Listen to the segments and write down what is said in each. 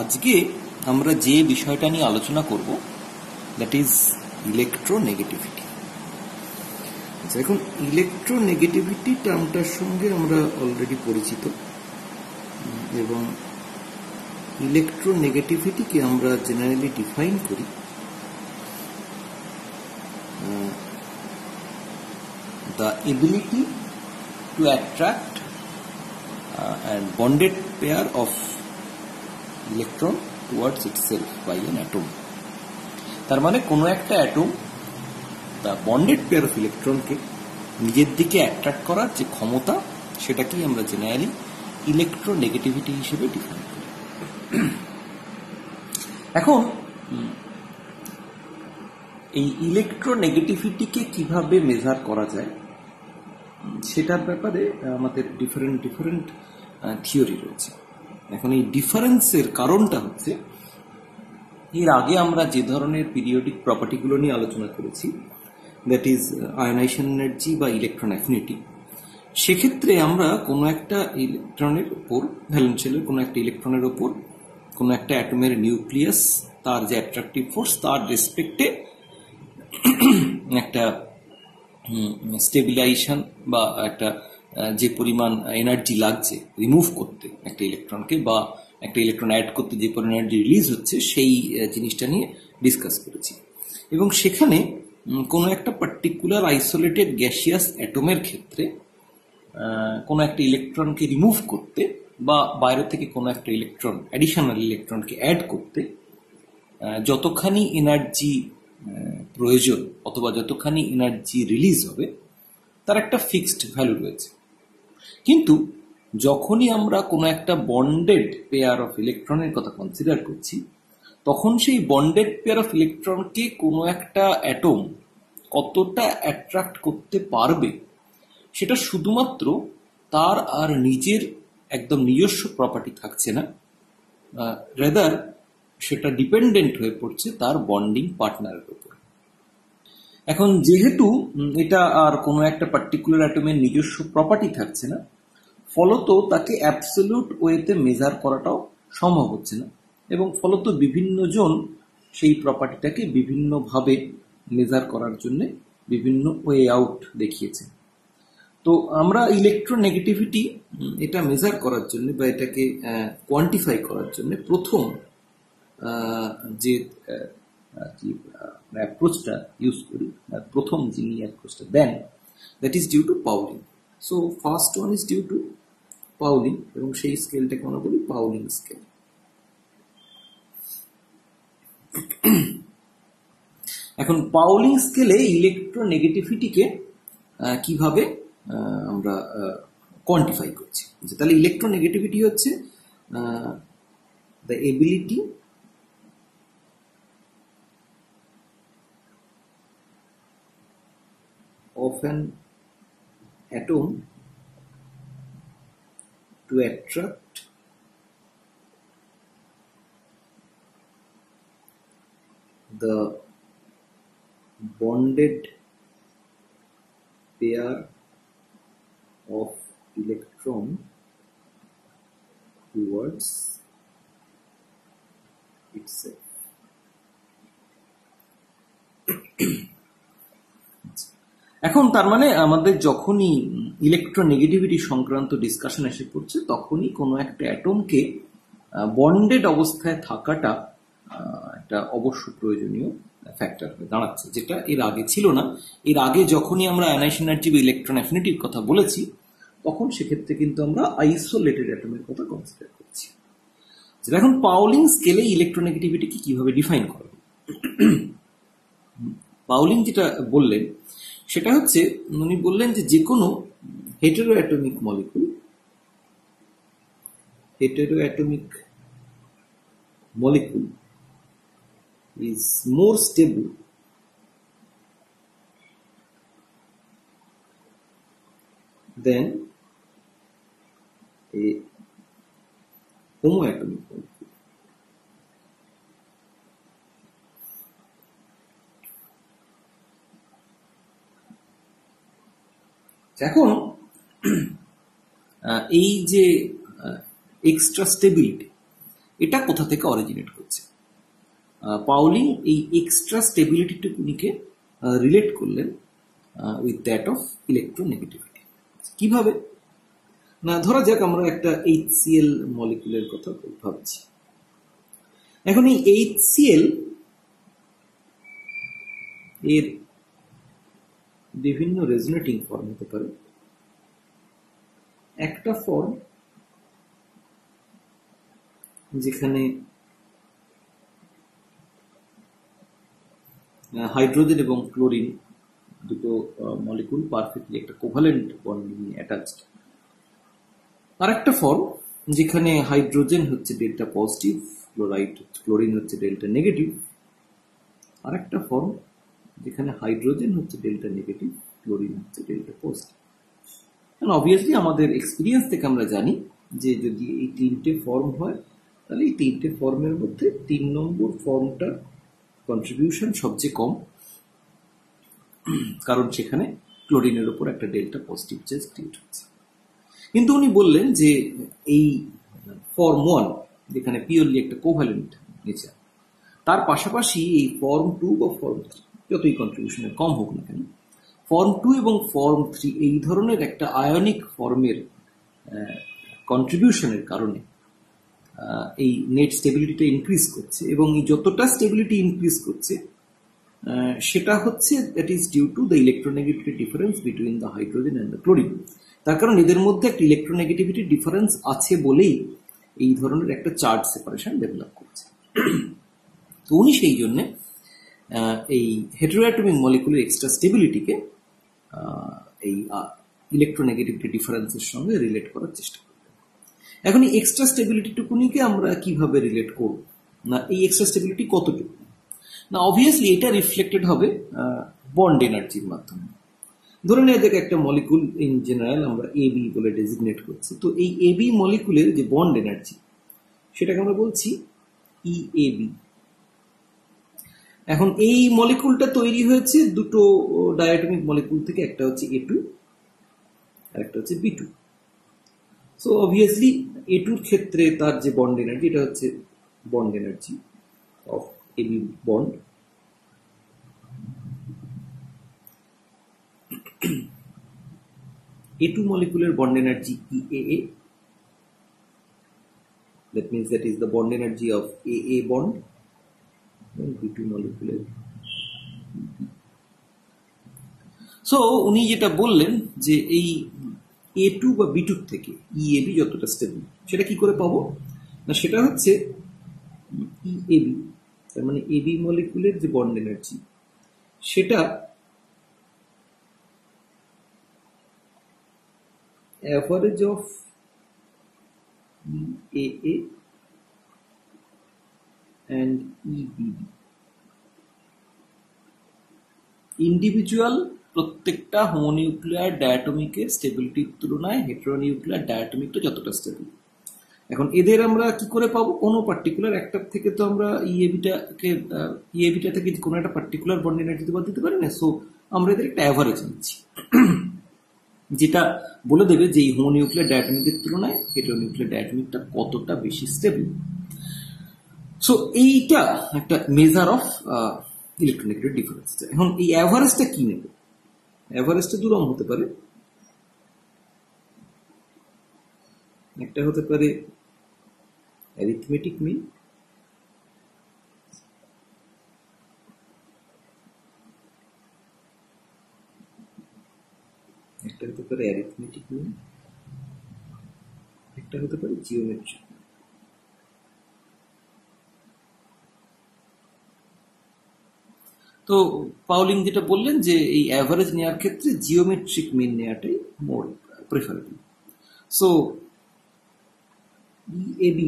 আজকে আমরা যে বিষয়টা নিয়ে আলোচনা করব দ্যাট ইজ ইলেকট্রোনেগেটিভিটি। এখন ইলেকট্রোনেগেটিভিটি টার্মটার সঙ্গে আমরা অলরেডি পরিচিত এবং ইলেকট্রোনেগেটিভিটিকে আমরা জেনারেলি ডিফাইন করি the ability to attract a bonded pair of electron towards itself by an atom. তার মানে কোনো একটা atom the bonded pair of electron কে নিজের দিকে অ্যাট্রাক্ট করার যে ক্ষমতা সেটাকেই আমরা জেনারেলি ইলেকট্রোনেগেটিভিটি হিসেবে ডিফাইন করি। এখন এই ইলেকট্রোনেগেটিভিটিকে কিভাবে মেজার করা যায় সেটার ব্যাপারে আমাদের ডিফারেন্ট থিওরি রয়েছে। এখন এই ডিফারেন্সের কারণটা হচ্ছে এর আগে আমরা যে ধরনের পিরিয়ডিক প্রপার্টিগুলো নিয়ে আলোচনা করেছি দ্যাট ইজ আয়নাইজেশন এনার্জি বা ইলেকট্রন অ্যাফিনিটি, সেক্ষেত্রে আমরা কোনো একটা ইলেকট্রনের উপর ভ্যালেন্স শেলের কোনো একটা ইলেকট্রনের উপর কোনো একটা অ্যাটমের নিউক্লিয়াস তার যে অ্যাট্রাকটিভ ফোর্স তার রেসপেক্টে একটা স্টেবিলাইজেশন বা একটা যে পরিমাণ এনার্জি লাগছে রিমুভ করতে একটা ইলেকট্রনকে বা একটা ইলেকট্রন অ্যাড করতে যে পরিমাণ এনার্জি রিলিজ হচ্ছে সেই জিনিসটা নিয়ে ডিসকাস করেছি। এবং সেখানে কোনো একটা পার্টিকুলার আইসোলেটেড গ্যাসিয়াস অ্যাটমের ক্ষেত্রে কোনো একটা ইলেকট্রনকে রিমুভ করতে বা বাইরে থেকে কোনো একটা ইলেকট্রন অ্যাডিশনাল ইলেকট্রনকে অ্যাড করতে যতখানি এনার্জি প্রয়োজন অথবা যতখানি এনার্জি রিলিজ হবে তার একটা ফিক্সড ভ্যালু রয়েছে। কিন্তু যখনই আমরা কোনো একটা বন্ডেড পেয়ার অফ ইলেকট্রনের কথা কনসিডার করছি তখন সেই বন্ডেড পেয়ার অফ ইলেকট্রনকে কোনো একটা অ্যাটম কতটা অ্যাট্রাক্ট করতে পারবে সেটা শুধুমাত্র তার আর নিজের একদম নিজস্ব প্রপার্টি থাকছে না, রেদার সেটা ডিপেন্ডেন্ট হয়ে পড়ছে তার বন্ডিং পার্টনারের উপর। এখন যেহেতু এটা আর কোনো একটা পার্টিকুলার অ্যাটমের নিজস্ব প্রপার্টি থাকছে না, ফলত তাকে অ্যাবসলিউট ওয়েতে মেজার করাটাও সম্ভব হচ্ছে না এবং ফলত বিভিন্ন জন সেই প্রপার্টিটাকে বিভিন্নভাবে মেজার করার জন্য বিভিন্ন ওয়ে আউট দেখিয়েছে। তো আমরা ইলেকট্রোনেগেটিভিটি এটা মেজার করার জন্য বা এটাকে কোয়ান্টিফাই করার জন্য প্রথম যে অ্যাপ্রোচটা ইউজ করি, প্রথম যিনি অ্যাপ্রোচটা দেন that is due to Pauling. So first one is due to Pauling এবং সেই স্কেলটাকে আমরা বলি পাউলিং স্কেল। এখন পাউলিং স্কেলে ইলেকট্রোনেগেটিভিটিকে কিভাবে আমরা কোয়ান্টিফাই করছি, তাহলে ইলেকট্রোনেগেটিভিটি হচ্ছে the ability of an atom to attract the bonded pair of electron towards itself. এখন তার মানে আমাদের যখনই ইলেকট্রোনেগেটিভিটি সংক্রান্ত ডিসকাশন এসে পড়ছে তখনই কোনো একটা অ্যাটমকে বন্ডেড অবস্থায় থাকাটা একটা অবশ্য প্রয়োজনীয় ফ্যাক্টর হয়ে দাঁড়াচ্ছে, যেটা এর আগে ছিল না। এর আগে যখনই আমরা আয়নাইজেশন এনার্জি বা ইলেকট্রন অ্যাফিনিটির কথা বলেছি তখন সেক্ষেত্রে কিন্তু আমরা আইসোলেটেড অ্যাটমের কথা কনসিডার করছি। এখন পাউলিং স্কেলে ইলেকট্রোনেগেটিভিটিকে কিভাবে ডিফাইন করা হবে? পাউলিং যেটা বললেন সেটা হচ্ছে উনি বললেন যে কোনো হেটেরোঅ্যাটমিক molecule is more stable than a homoatomic molecule. এখন এই যে এক্সট্রা স্টেবিলিটি এটা কোথা থেকে অরিজিনেট করছে। পাউলিং এই এক্সট্রা স্টেবিলিটিটুকুনিকে রিলেট করলেন উইথ দ্যাট অফ ইলেকট্রোনেগেটিভিটি। কিভাবে না, ধরা যাক আমরা একটা HCl মলিকুলের কথা ভাবছি। এখন এই HCl এর বিভিন্ন রেজোনেটিং ফর্ম হতে পারে। একটা ফর্ম যেখানে হাইড্রোজেন এবং ক্লোরিন দুটো মলিকুল পারফেক্টলি একটা কোভালেন্ট বন্ড নিয়ে অ্যাটাচড। আর একটা ফর্ম যেখানে হাইড্রোজেন হচ্ছে ডেল্টা পজিটিভ, ক্লোরিন হচ্ছে ডেল্টা নেগেটিভ। আর একটা ফর্ম যেখানে হাইড্রোজেন হচ্ছে ডেল্টা নেগেটিভ, ক্লোরিন হচ্ছে ডেল্টা পজিটিভ। অবভিয়াসলি আমাদের এক্সপিরিয়েন্স থেকে আমরা জানি যে যদি এই তিনটে ফর্ম হয় তাহলে এই তিনটে ফর্মের মধ্যে 3 নম্বর ফর্মটা কন্ট্রিবিউশন সবচেয়ে কম, কারণ সেখানে ক্লোরিনের উপর একটা ডেল্টা পজিটিভ চার্জ ক্রিয়েট হচ্ছে। কিন্তু উনি বললেন যে এই ফর্ম 1 যেখানে পিওরলি একটা কোভ্যালেন্ট নেচার, তার পাশাপাশি এই ফর্ম 2 বা ফর্ম 3 যতই কন্ট্রিবিউশনের কম হোক না কেন, ফর্ম 2 এবং ফর্ম 3 এই ধরনের একটা আয়নিক ফর্মের কন্ট্রিবিউশনের কারণে এই নেট স্টেবিলিটিটা ইনক্রিজ করছে, এবং এই যতটা স্টেবিলিটি ইনক্রিজ করছে সেটা হচ্ছে that is due to the electronegativity difference between the hydrogen and the chlorine. তার কারণ এদের মধ্যে একটা ইলেকট্রোনেগেটিভিটি ডিফারেন্স আছে বলেই এই ধরনের একটা চার্জ সেপারেশন ডেভেলপ করছে। তো উনি সেই জন্যে এই হেটেরোঅ্যাটমিক মলিকুলার এক্সট্রা স্টেবিলিটিকে এই ইলেকট্রোনেগেটিভিটি ডিফারেন্সের সঙ্গে রিলেট করার চেষ্টা করবেন। এখন এই এক্সট্রা স্টেবিলিটিটুকুনিকে আমরা কিভাবে রিলেট করব, না এই এক্সট্রা স্টেবিলিটি কতটুকু, না অবভিয়াসলি এটা রিফ্লেক্টেড হবে বন্ড এনার্জির মাধ্যমে। ধরে নেওয়া যাক একটা মলিকুল ইন জেনারেল আমরা AB বলে ডেজিগনেট করছি। তো এই AB মলিকুলের যে বন্ড এনার্জি সেটাকে আমরা বলছি EAB। এখন এই মলিকুলটা তৈরি হয়েছে দুটো ডায়াটমিক মলিকুল থেকে, একটা হচ্ছে A2 আর একটা হচ্ছে B2। সো অবভিয়াসলি A2-র ক্ষেত্রে তার যে বন্ড এনার্জি, এটা হচ্ছে bond energy of AB bond. A2 molecular bond energy EAA, that means that is the bond energy of AA bond, and B2 molecular. So উনি যেটা বললেন যে এই A2 বা B2 থেকে EAB যতটা স্টেবল সেটা কি করে পাবো, না সেটা হচ্ছে EAB, তার মানে AB মলিকুলের যে বন্ড এনার্জি সেটা average of EAA and EBB individual প্রত্যেকটা হোমোনিউক্লিয়ার ডায়াটমিকের স্টেবিলিটির তুলনায় হেটেরোনিউক্লিয়ার ডায়াটমিকটা যতটা স্টেবল। এখন এদের আমরা কি করে পাবো, কোনো পার্টিকুলার একটা থেকে তো আমরা ইএবিটা থেকে কোনো একটা পার্টিকুলার বন্ড এনার্জি দিতে পারি না। সো আমরা এদের একটা অ্যাভারেজ নিচ্ছি যেটা বলে দেবে যে এই হোমোনিউক্লিয়ার ডায়াটমিকের তুলনায় হেটেরোনিউক্লিয়ার ডায়াটমিকটা কতটা বেশি স্টেবল। সো এইটা একটা মেজার অফ ইলেকট্রোনেগেটিভ ডিফারেন্স। এখন এই অ্যাভারেজটা কি নেব, অ্যাভারেজটা দুরকম হতে পারে। একটা হতে পারে অ্যারিথমেটিক মিন, একটা হতে পারে অ্যারিথমেটিক মিন, একটা হতে পারে জিওমেট্রিক। তো পাউলিং যেটা বললেন যে এই অ্যাভারেজ নেওয়ার ক্ষেত্রে জিওমেট্রিক মিন নেওয়াটাই মোর preferable. So EAB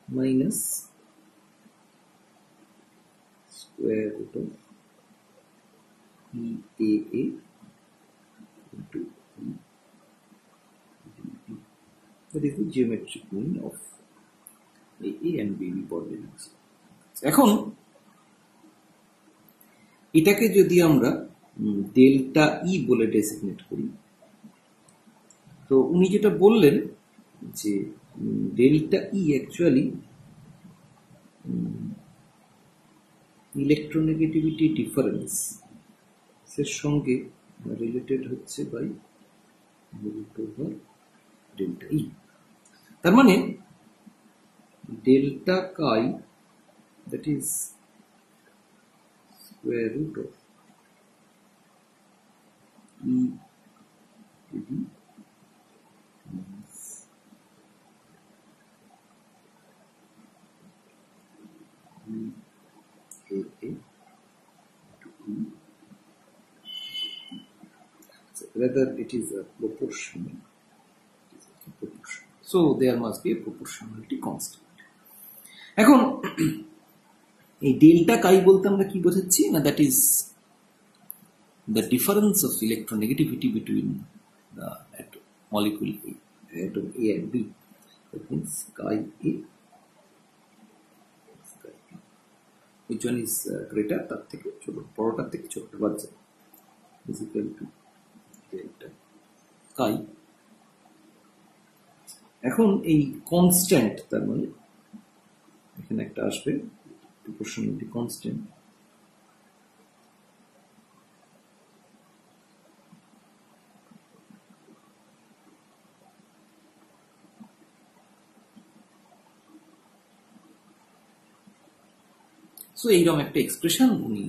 minus square root of EAA into EBB. That is the geometric mean of AA and BB bond energy. এখন এটাকে যদি আমরা ডেল্টা ই বলে ডেসিগনেট করি, তো উনি যেটা বললেন যে delta E actually electronegativity difference এর সঙ্গে রিলেটেড হচ্ছে by root over delta E. তার মানে delta chi that is square root of E to the whether it is a proportional. So there must be a proportionality constant. এখন এই delta কাই বলতে আমরা কি বোঝাচ্ছি না, that is the difference of electronegativity between the molecule atom A and B. That means chi A, which one is greater, তার থেকে ছোট, বড়টার থেকে ছোট বাড়ছে, is equal to ডেল্টা কাই। এখন এই কনস্ট্যান্ট, তার মানে এখানে একটা আসবে প্রপোর্শনালিটি কনস্ট্যান্ট, সো এইরকম একটা এক্সপ্রেশন উনি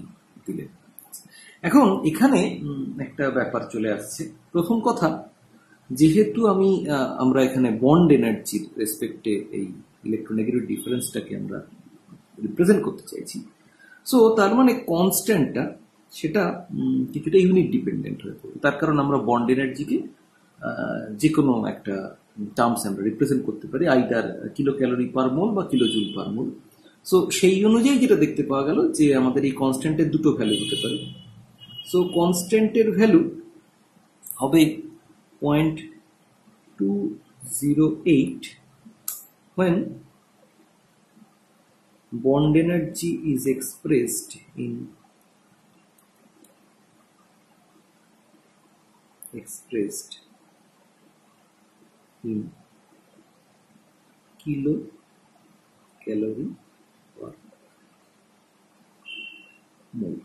দিলেন। এখন এখানে একটা ব্যাপার চলে আসছে। প্রথম কথা, যেহেতু আমরা এখানে বন্ড এনার্জির রেসপেক্টে এই ইলেকট্রোনেগেটিভ ডিফারেন্সটাকে আমরা রিপ্রেজেন্ট করতে চাইছি, সো তার মানে কনস্ট্যান্টটা সেটা কিছুটা ইউনিট ডিপেন্ডেন্ট হয়ে পড়বে। তার কারণ আমরা বন্ড এনার্জিকে যে কোনো একটা টার্মস আমরা রিপ্রেজেন্ট করতে পারি, আইদার কিলো ক্যালোরি পার মোল বা কিলো জুল পার মোল। সো সেই অনুযায়ী যেটা দেখতে পাওয়া গেল যে আমাদের এই কনস্ট্যান্টের দুটো ভ্যালু হতে পারে। সো কনস্ট্যান্টের ভ্যালু হবে 0.208 when bond energy is expressed in kilo calorie per mole,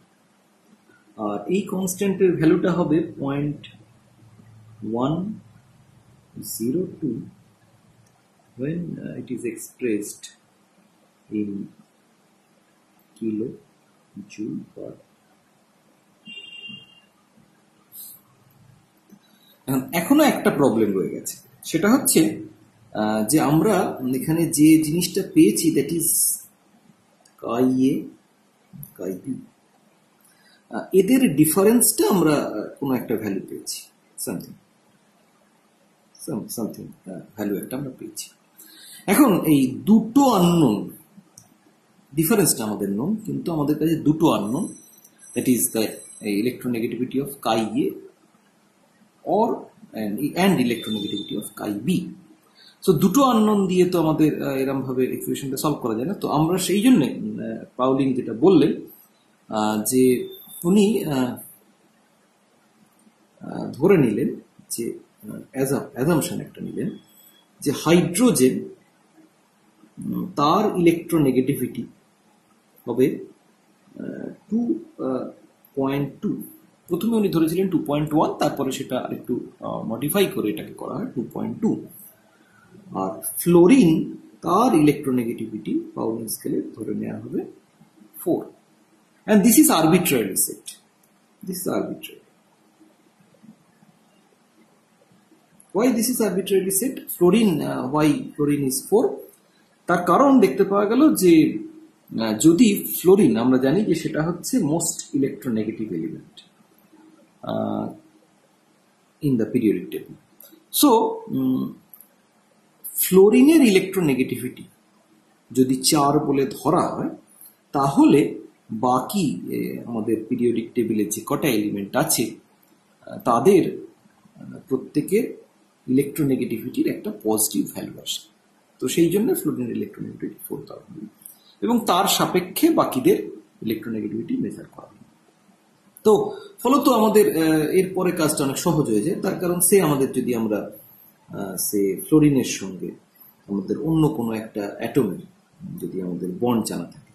আর এই কনস্ট্যান্টের ভ্যালুটা হবে 0.102 when it is expressed in kilo joule per. এখনো একটা প্রবলেম রয়ে গেছে, সেটা হচ্ছে যে আমরা এখানে যে জিনিসটা পেয়েছি that is chi A chi B, এদের ডিফারেন্সটা আমরা কোনো একটা ভ্যালু পেয়েছি, সামথিং ভ্যালু একটা আমরা পেয়েছি। এখন এই দুটো আননোন, ডিফারেন্সটা আমাদের নোন, কিন্তু আমাদের কাছে দুটো unknown, that is the electronegativity of chi A or and electronegativity of chi b. So দুটো আননোন দিয়ে তো আমাদের এরকম ভাবে ইকুয়েশনটা সলভ করা যায় না। তো আমরা সেই জন্য পাউলিং যেটা বললেন যে উনি ধরে নিলেন যে অ্যাজাম্পশন একটা নিলেন যে হাইড্রোজেন তার ইলেকট্রোনেগেটিভিটি হবে 2.2। প্রথমে উনি ধরেছিলেন 2.1, তারপরে সেটা আরেকটু মডিফাই করে এটাকে করা হয় 2.2। আর ফ্লোরিন তার ইলেকট্রোনেগেটিভিটি পাউলিং স্কেলে ধরে নেওয়া হবে 4, and this is arbitrarily set. This is arbitrary. Why this is arbitrarily set? Fluorine, why fluorine is 4? তার কারণ দেখতে পাওয়া গেল যে যদি ফ্লোরিন, আমরা জানি যে সেটা হচ্ছে most electronegative element in the periodic table. So ফ্লোরিনের ইলেকট্রোনেগেটিভিটি যদি 4 বলে ধরা হয়, তাহলে বাকি আমাদের পিরিয়ডিক টেবিলে যে কটা এলিমেন্ট আছে তাদের প্রত্যেকের ইলেকট্রোনেগেটিভিটির একটা পজিটিভ ভ্যালু আসে। তো সেই জন্য ফ্লোরিনের ইলেকট্রোনেগেটিভিটি 4 দেওয়া হবে, এবং তার সাপেক্ষে বাকিদের ইলেকট্রোনেগেটিভিটি মেজার করা হবে। তো ফলত আমাদের এরপরে কাজটা অনেক সহজ হয়ে যায়। তার কারণ আমাদের যদি আমরা ফ্লোরিনের সঙ্গে আমাদের অন্য কোনো একটা অ্যাটমের যদি আমাদের বন্ড জানা থাকে,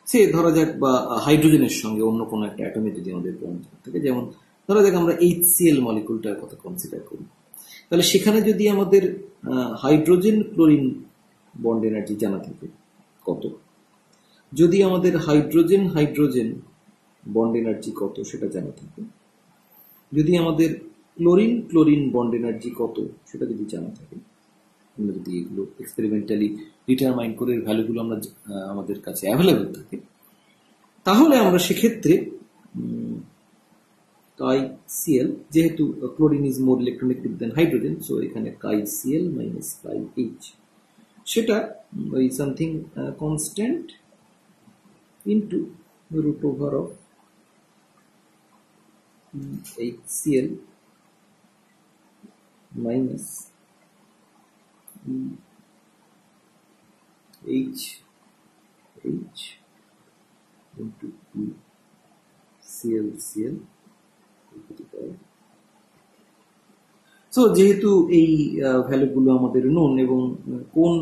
সে ধরা যাক, বা হাইড্রোজেনের সঙ্গে অন্য কোনো একটা অ্যাটমের যদি আমাদের বন্ড জানা থাকে, যেমন ধরা যাক আমরা HCl মলিকুলটার কথা কনসিডার করি, তাহলে সেখানে যদি আমাদের হাইড্রোজেন ক্লোরিন বন্ড এনার্জি জানা থাকে কত, যদি আমাদের হাইড্রোজেন হাইড্রোজেন বন্ড এনার্জি কত সেটা জানা থাকে, যদি আমাদের ক্লোরিন ক্লোরিন বন্ড এনার্জি কত সেটা যদি জানা থাকে, আমরা যদি এগুলো এক্সপেরিমেন্টালি ডিটারমাইন করে ভ্যালুগুলো আমরা আমাদের কাছে অ্যাভেলেবল থাকে, তাহলে আমরা সেক্ষেত্রে KCl, যেহেতু chlorine is more electronegative than hydrogen, so এখানে KCl মাইনাস KH, সেটা ওই something constant into root over of HCl minus H into CL. So যেহেতু এই ভ্যালুগুলো আমাদের নোন এবং কোন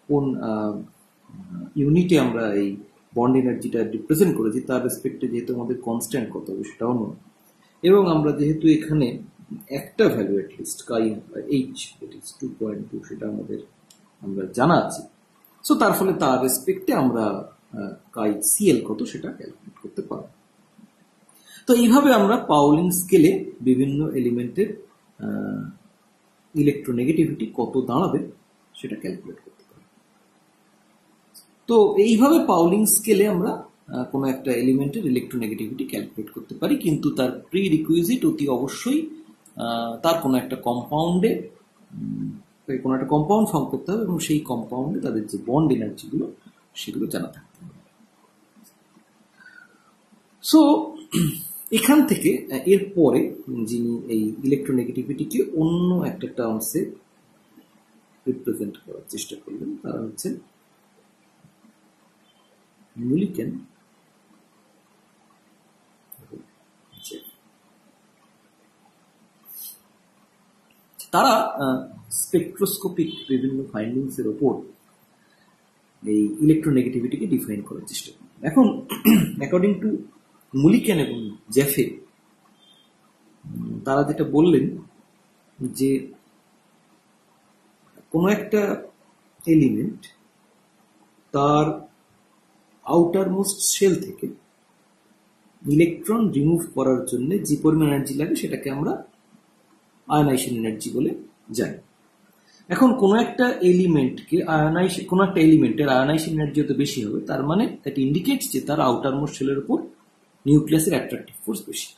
কোন ইউনিটে আমরা এই বন্ড এনার্জিটা রিপ্রেজেন্ট করেছি তার রেসপেক্টে যেহেতু আমাদের কনস্ট্যান্ট কত হবে সেটাও নোন, এবং আমরা যেহেতু এখানে একটা value at least H, it is 2.2, সেটা আমরা জানা আছে, সো তার ফলে তার রেসপেক্টে আমরা KCl কত সেটা ক্যালকুলেট করতে পারব। তো এইভাবে আমরা পাউলিং স্কেলে বিভিন্ন এলিমেন্টের ইলেকট্রোনেগেটিভিটি কত দাঁড়াবে সেটা ক্যালকুলেট করতে পারি। তো এইভাবে পাউলিং স্কেলে আমরা কোনো একটা এলিমেন্টের ইলেকট্রোনেগেটিভিটি ক্যালকুলেট করতে পারি, কিন্তু তার প্রি রিকুইজিট অতি অবশ্যই তার কোনো একটা কম্পাউন্ডে কোনো একটা কম্পাউন্ড ফর্ম করতে হবে, এবং সেই কম্পাউন্ডে তাদের যে বন্ড এনার্জিগুলো সেগুলো জানা থাকতে হবে। সো এখান থেকে এরপরে যিনি এই ইলেকট্রোনেগেটিভিটিকে অন্য একটা টার্মসে রিপ্রেজেন্ট করার চেষ্টা করলেন তারা হচ্ছেন মুলিকেন। তারা স্পেকট্রোস্কোপিক বিভিন্ন ফাইন্ডিংস এর ওপর এই ইলেকট্রোনেগেটিভিটিকে ডিফাইন করার চেষ্টা করেন। এখন অ্যাকর্ডিং টু মুলিকেন এবং জ্যাফে, তারা যেটা বললেন যে কোনো একটা এলিমেন্ট তার আউটার মোস্ট শেল থেকে ইলেকট্রন রিমুভ করার জন্য যে পরিমাণ এনার্জি লাগে সেটাকে আমরা আয়নাইজেশন এনার্জি বলে জানি। এখন কোনো একটা এলিমেন্টকে কোনো একটা এলিমেন্টের আয়নাইজেশন এনার্জি যত বেশি হবে, তার মানে দ্যাট ইন্ডিকেটস যে তার আউটার মোস্ট শেলের উপর নিউক্লিয়াসের অ্যাট্রাকটিভ ফোর্স বেশি।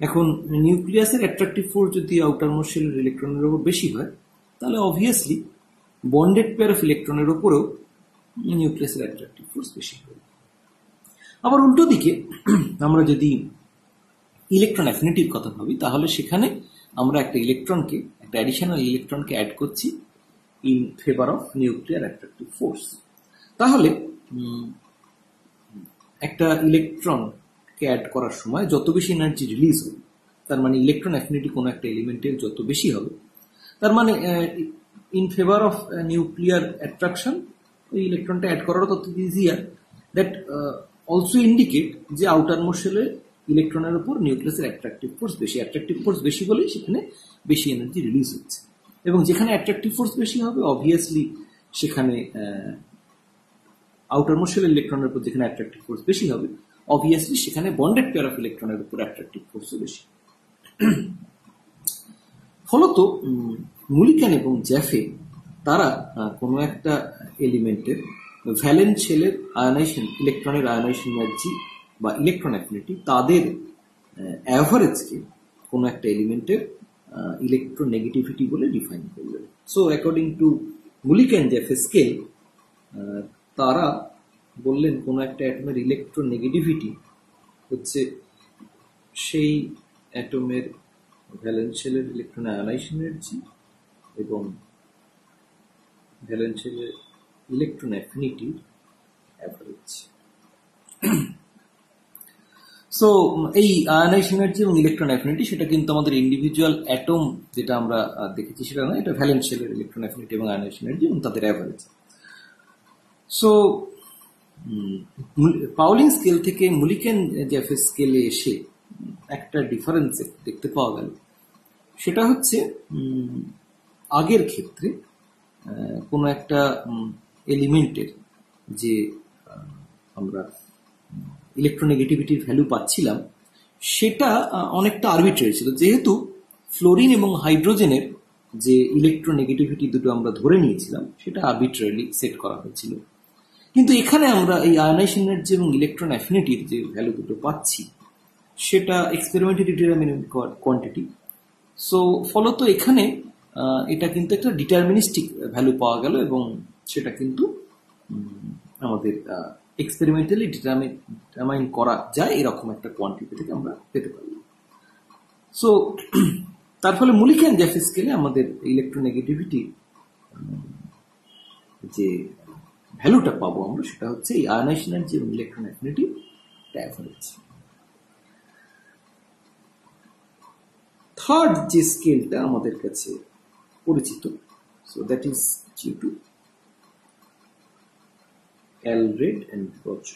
এখন নিউক্লিয়াসের অ্যাট্রাকটিভ ফোর্স যদি আউটার মোস্ট শেলের ইলেকট্রনের উপর বেশি হয়, তাহলে অবভিয়াসলি বন্ডেড পেয়ার অফ ইলেকট্রনের উপরেও নিউক্লিয়াসের অ্যাট্রাকটিভ ফোর্স বেশি হবে। আবার উল্টো দিকে আমরা যদি ইলেকট্রন অ্যাফিনিটির কথা ভাবি, তাহলে সেখানে আমরা একটা অ্যাডিশনাল ইলেকট্রনকে অ্যাড করছি in favour of nuclear attractive force. তাহলে একটা ইলেকট্রনকে অ্যাড করার সময় যত বেশি এনার্জি রিলিজ হবে, তার মানে ইলেকট্রন অ্যাফিনিটি কোনো একটা এলিমেন্টের যত বেশি হবে, তার মানে in favour of nuclear attraction ওই ইলেকট্রনটা অ্যাড করারও তত ইজিয়ার। দ্যাট অলসো ইন্ডিকেট যে আউটার মোস্ট শেলে ইলেকট্রনের উপর নিউক্লিয়াসের অ্যাট্রাকটিভ ফোর্স বেশি বলেই সেখানে বেশি এনার্জি রিলিজ হচ্ছে, এবং যেখানে অ্যাট্রাকটিভ ফোর্স বেশি হবে অবভিয়াসলি সেখানে আউটার মোস্ট শেল ইলেকট্রনের উপর যেখানে অ্যাট্রাকটিভ ফোর্স বেশি হবে, অবভিয়াসলি সেখানে বন্ডেড পেয়ার অফ ইলেকট্রনের উপর অ্যাট্রাকটিভ ফোর্সও বেশি। ফলত মুলিকেন এবং জ্যাফে তারা কোনো একটা এলিমেন্টের ভ্যালেন্স শেলের ইলেকট্রনের আয়নাইজেশন এনার্জি বা ইলেকট্রন অ্যাফিনিটি তাদের অ্যাভারেজকে কোনো একটা এলিমেন্টের ইলেকট্রোনেগেটিভিটি বলে ডিফাইন করলেন। সো অ্যাকর্ডিং টু মুলিকেন জ্যাফে স্কেল, তারা বললেন কোনো একটা অ্যাটমের ইলেকট্রোনেগেটিভিটি হচ্ছে সেই অ্যাটমের ভ্যালেন্স শেলের ইলেকট্রন আয়নাইজেশন এনার্জি এবং ভ্যালেন্স শেলের ইলেকট্রন অ্যাফিনিটির অ্যাভারেজ। সো এই আয়নাইজেশন এনার্জি এবং ইলেকট্রন অ্যাফিনিটি সেটা কিন্তু আমাদের ইন্ডিভিজুয়াল অ্যাটম যেটা আমরা দেখেছি সেটা না, এটা ভ্যালেন্স শেলের ইলেকট্রন অ্যাফিনিটি এবং আয়নাইজেশন এনার্জি এবং তাদের অ্যাভারেজ। সো পাউলিং স্কেল থেকে মুলিকেন জ্যাফের স্কেলে এসে একটা ডিফারেন্স দেখতে পাওয়া গেল, সেটা হচ্ছে আগের ক্ষেত্রে কোনো একটা এলিমেন্টের যে আমরা ইলেকট্রোনেগেটিভিটির ভ্যালু পাচ্ছিলাম সেটা অনেকটা আরবিট্রারি ছিল, যেহেতু ফ্লোরিন এবং হাইড্রোজেনের যে ইলেকট্রোনেগেটিভিটি দুটো আমরা ধরে নিয়েছিলাম সেটা আরবিট্রারিলি সেট করা হয়েছিল। কিন্তু এখানে আমরা এই আয়নাইজেশন এনার্জি এবং ইলেকট্রন অ্যাফিনিটির যে ভ্যালু দুটো পাচ্ছি সেটা এক্সপেরিমেন্টালি ডিটারমিনেট কোয়ান্টিটি। সো ফলত এখানে এটা কিন্তু একটা ডিটারমিনিস্টিক ভ্যালু পাওয়া গেল এবং সেটা কিন্তু আমাদের এক্সপেরিমেন্টালি ডিটারমাইন করা যায় এরকম একটা কোয়ান্টিটি থেকে আমরা পেতে পারি। সো তার ফলে মুলিকেন জ্যাফে স্কেলে আমাদের ইলেকট্রোনেগেটিভিটি যে ভ্যালুটা পাবো আমরা সেটা হচ্ছে এই আয়নাইজেশন এনার্জি এবং ইলেকট্রন অ্যাফিনিটি অ্যাভারেজ। থার্ড যে স্কেলটা আমাদের কাছে পরিচিত, so that is due to Eldred and Roche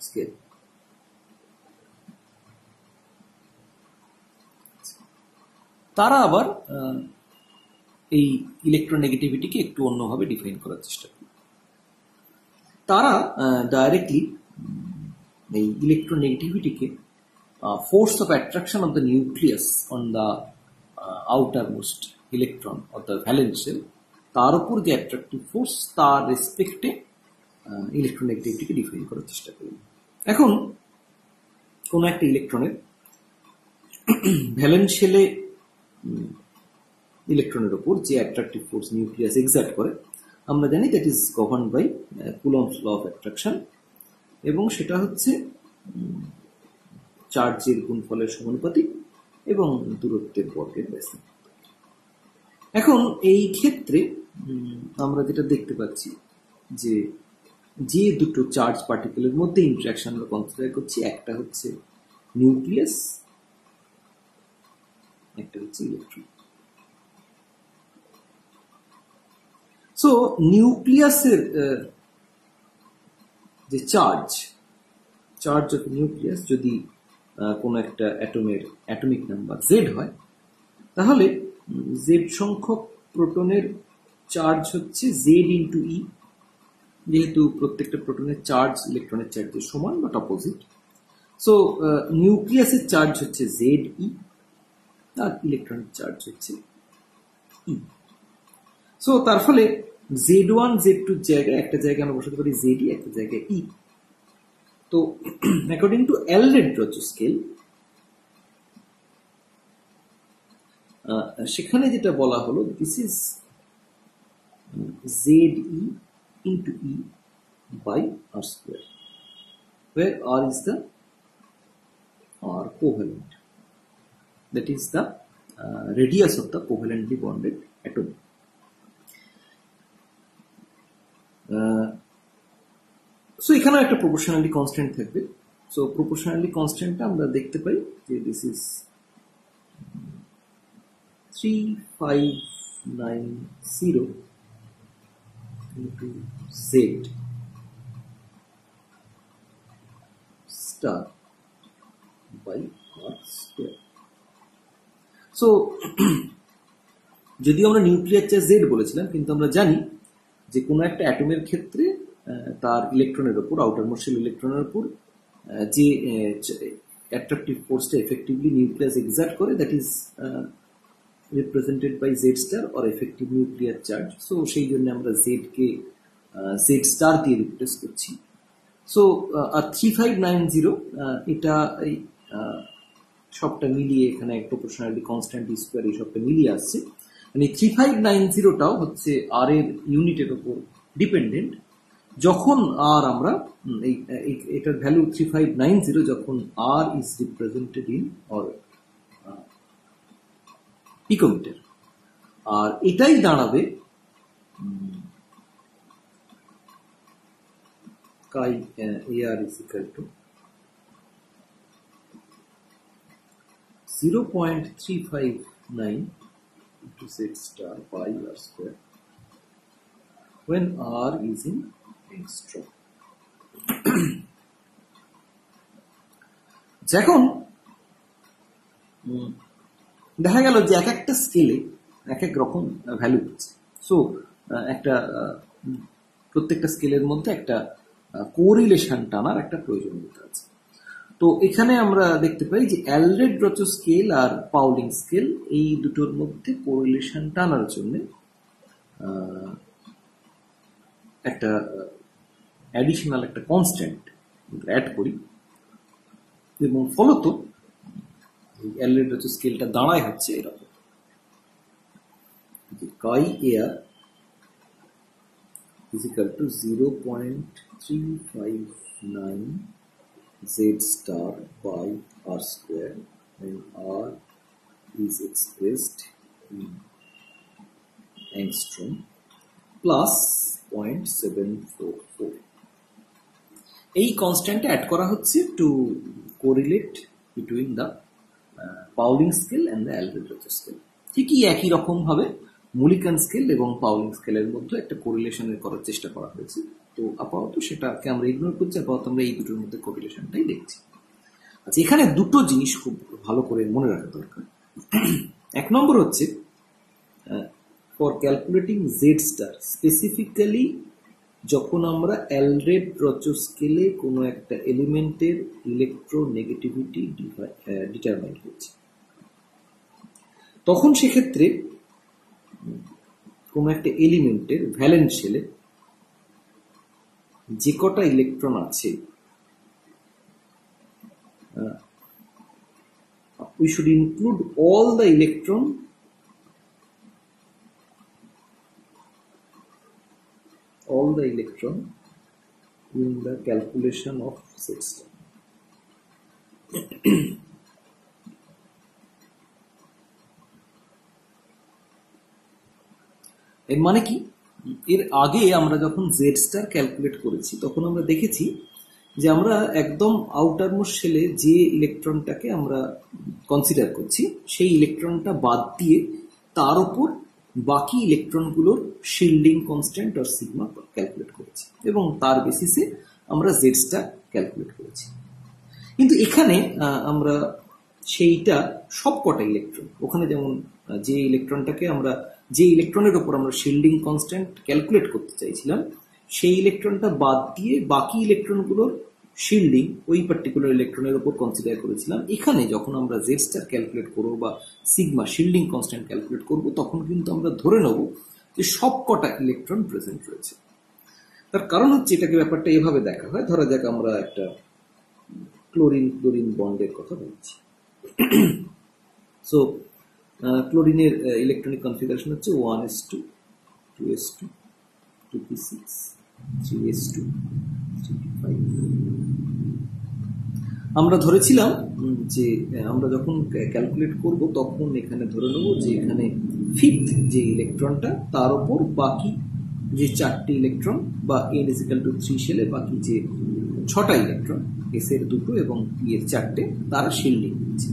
scale. তারা আবার এই ইলেকট্রোনেগেটিভিটিকে একটু অন্যভাবে ডিফাইন করার চেষ্টা করে। তারা ডাইরেক্টলি এই ইলেকট্রোনেগেটিভিটিকে force of attraction of the nucleus on the outermost electron or the valence shell, তার উপর যে অ্যাট্রাকটিভ ফোর্স তার রেসপেক্টে ইলেকট্রোনেগেটিভিটিকে ডিফাইন করার চেষ্টা করি। এখন কোন একটা ইলেকট্রনের ভ্যালেন্স শেলে ইলেকট্রনের উপর যে অ্যাট্রাকটিভ ফোর্স নিউক্লিয়াস এক্সার্ট করে আমরা জানি that is governed by Coulomb's law of attraction, এবং সেটা হচ্ছে চার্জের গুণফলের সমানুপাতিক এবং দূরত্বের বর্গের ব্যাসে। এখন এই ক্ষেত্রে আমরা যেটা দেখতে পাচ্ছি যে যে দুটো চার্জ পার্টিকেলের মধ্যে ইন্টারঅ্যাকশন আমরা কনসিডার করছি, একটা হচ্ছে নিউক্লিয়াস, একটা হচ্ছে ইলেকট্রন। সো নিউক্লিয়াসের যে চার্জ অফ নিউক্লিয়াস যদি কোনো একটা অ্যাটমের অ্যাটমিক নাম্বার জেড হয়, তাহলে জেড সংখ্যক প্রোটনের চার্জ হচ্ছে জেড ইন্টু ই, যেহেতু প্রত্যেকটা প্রোটনের চার্জ ইলেকট্রনের চার্জের সমান বাট অপোজিট। সো নিউক্লিয়াসের চার্জ হচ্ছে জেড ই আর ইলেকট্রনের চার্জ হচ্ছে ই। সো তার ফলে জেড ওয়ান জেড টুর জায়গায় একটা জায়গায় আমরা বসাতে পারি জেড ই, একটা জায়গায় ই। তো অ্যাকর্ডিং টু Eldred-Roche স্কেল সেখানে যেটা বলা হলো this is Z E into E by R square, where r is the r covalent, that is the radius of the covalently bonded atom. So এখানে একটা proportionally constant থাকবে। So proportionally কনস্ট্যান্টটা আমরা দেখতে পাই যে this is 3590 into z star by r square. So যদি আমরা nuclear charge Z বলেছিলাম, কিন্তু আমরা জানি যে কোনো একটা অ্যাটমের ক্ষেত্রে তার ইলেকট্রনের উপর, আউটার মোস্ট ইলেকট্রনের উপর যে অ্যাট্রাকটিভ ফোর্সটা এফেক্টিভলি নিউক্লিয়াস এক্সার্ট করে, that is represented by Z star or effective nuclear charge. So সেই জন্য আমরা জেডকে জেড স্টার দিয়ে রিপ্লেস করছি। সো 3590 এটা সবটা মিলিয়ে এখানে প্রপোর্শনালি কনস্ট্যান্ট স্কোয়ার এই সবটা মিলিয়ে আসছে, মানে 3590টাও হচ্ছে আর এর ইউনিটের উপর ডিপেন্ডেন্ট। যখন আর আমরা এটার ভ্যালু 3590 যখন R is represented in or picometre, আর এটাই দাঁড়াবে chi AR is equal to 0.359 into Z star pi R square when R is in angstrom. এখন দেখা গেল যে এক একটা স্কেলে এক এক রকম ভ্যালু হচ্ছে। সো একটা প্রত্যেকটা স্কেলের মধ্যে একটা কোরিলেশন টানার একটা প্রয়োজনীয়তা আছে। তো এখানে আমরা দেখতে পাই যে অ্যালরেড-রচো স্কেল আর পাউলিং স্কেল এই দুটোর মধ্যে কোরিলেশন টানার জন্য একটা অ্যাডিশনাল একটা কনস্ট্যান্ট অ্যাড করি এবং ফলত অ্যালরেড-রচো স্কেলটা দাঁড়ায় হচ্ছে এরকম chi AR is equal to 0.359 Z star by R square when R is expressed in angstrom plus 0.744. এই কনস্ট্যান্টে অ্যাড করা হচ্ছে to correlate between the Pauling scale and the Allred Rochow scale. ঠিকই একই রকম ভাবে মুলিকান স্কেল এবং পাউলিং স্কেলের মধ্যে একটা কোরিলেশনের করার চেষ্টা করা হয়েছে। তো আপাতত সেটাকে আমরা ইগনোর করছি, আপাতত আমরা এই দুটোর মধ্যে কোরিলেশনটাই দেখছি। আচ্ছা, এখানে দুটো জিনিস খুব ভালো করে মনে রাখা দরকার। এক নম্বর হচ্ছে for calculating Z star, specifically যখন আমরা অ্যালরেড-রচো স্কেলে কোনো একটা এলিমেন্টের ইলেকট্রোনেগেটিভিটি ডিটারমাইন করছি, তখন সেক্ষেত্রে কোনো একটা এলিমেন্টের ভ্যালেন্স শেলে যে কটা ইলেকট্রন আছে we should include all the electron in the calculation of Z star. এর মানে কি, এর আগে আমরা যখন জেড স্টার ক্যালকুলেট করেছি তখন আমরা দেখেছি যে আমরা একদম আউটার মোস্ট শেলে যে ইলেকট্রনটাকে আমরা কনসিডার করছি সেই ইলেকট্রনটা বাদ দিয়ে তার উপর বাকি ইলেকট্রনগুলোর শিল্ডিং কনস্ট্যান্ট আর সিগমা ক্যালকুলেট করেছি এবং তার বেসিসে আমরা জেড স্টার ক্যালকুলেট করেছি। কিন্তু এখানে আমরা সেইটা সবকটা ইলেকট্রন, ওখানে যেমন যে ইলেকট্রনটাকে আমরা যে ইলেকট্রনের উপর আমরা শিল্ডিং কনস্ট্যান্ট ক্যালকুলেট করতে চাইছিলাম সেই ইলেকট্রনটা বাদ দিয়ে বাকি ইলেকট্রনগুলোর শিল্ডিং ওই পার্টিকুলার ইলেকট্রনের উপর কনসিডার করেছিলাম। এখানে যখন আমরা জেড স্টার ক্যালকুলেট করবো বা সিগমা শিল্ডিং কনস্ট্যান্ট ক্যালকুলেট করবো তখন কিন্তু আমরা ধরে নেব যে সবকটা ইলেকট্রন প্রেজেন্ট রয়েছে। তার কারণ হচ্ছে এটাকে ব্যাপারটা এভাবে দেখা হয়, ধরা যাক আমরা একটা ক্লোরিন বন্ডের কথা বলছি। সো ক্লোরিনের ইলেকট্রনিক কনফিগারেশন হচ্ছে 1s2 2s2 2p6 3s2 3p5। আমরা ধরেছিলাম যে আমরা যখন ক্যালকুলেট করব তখন এখানে ধরে নেব যে এখানে ফিফথ যে ইলেকট্রনটা তার উপর বাকি যে চারটি ইলেকট্রন বা n = 3 শেলে বাকি যে 6টা ইলেকট্রন s এর 2টো এবং p এর 4টে তারা শিল্ডিং দিচ্ছে।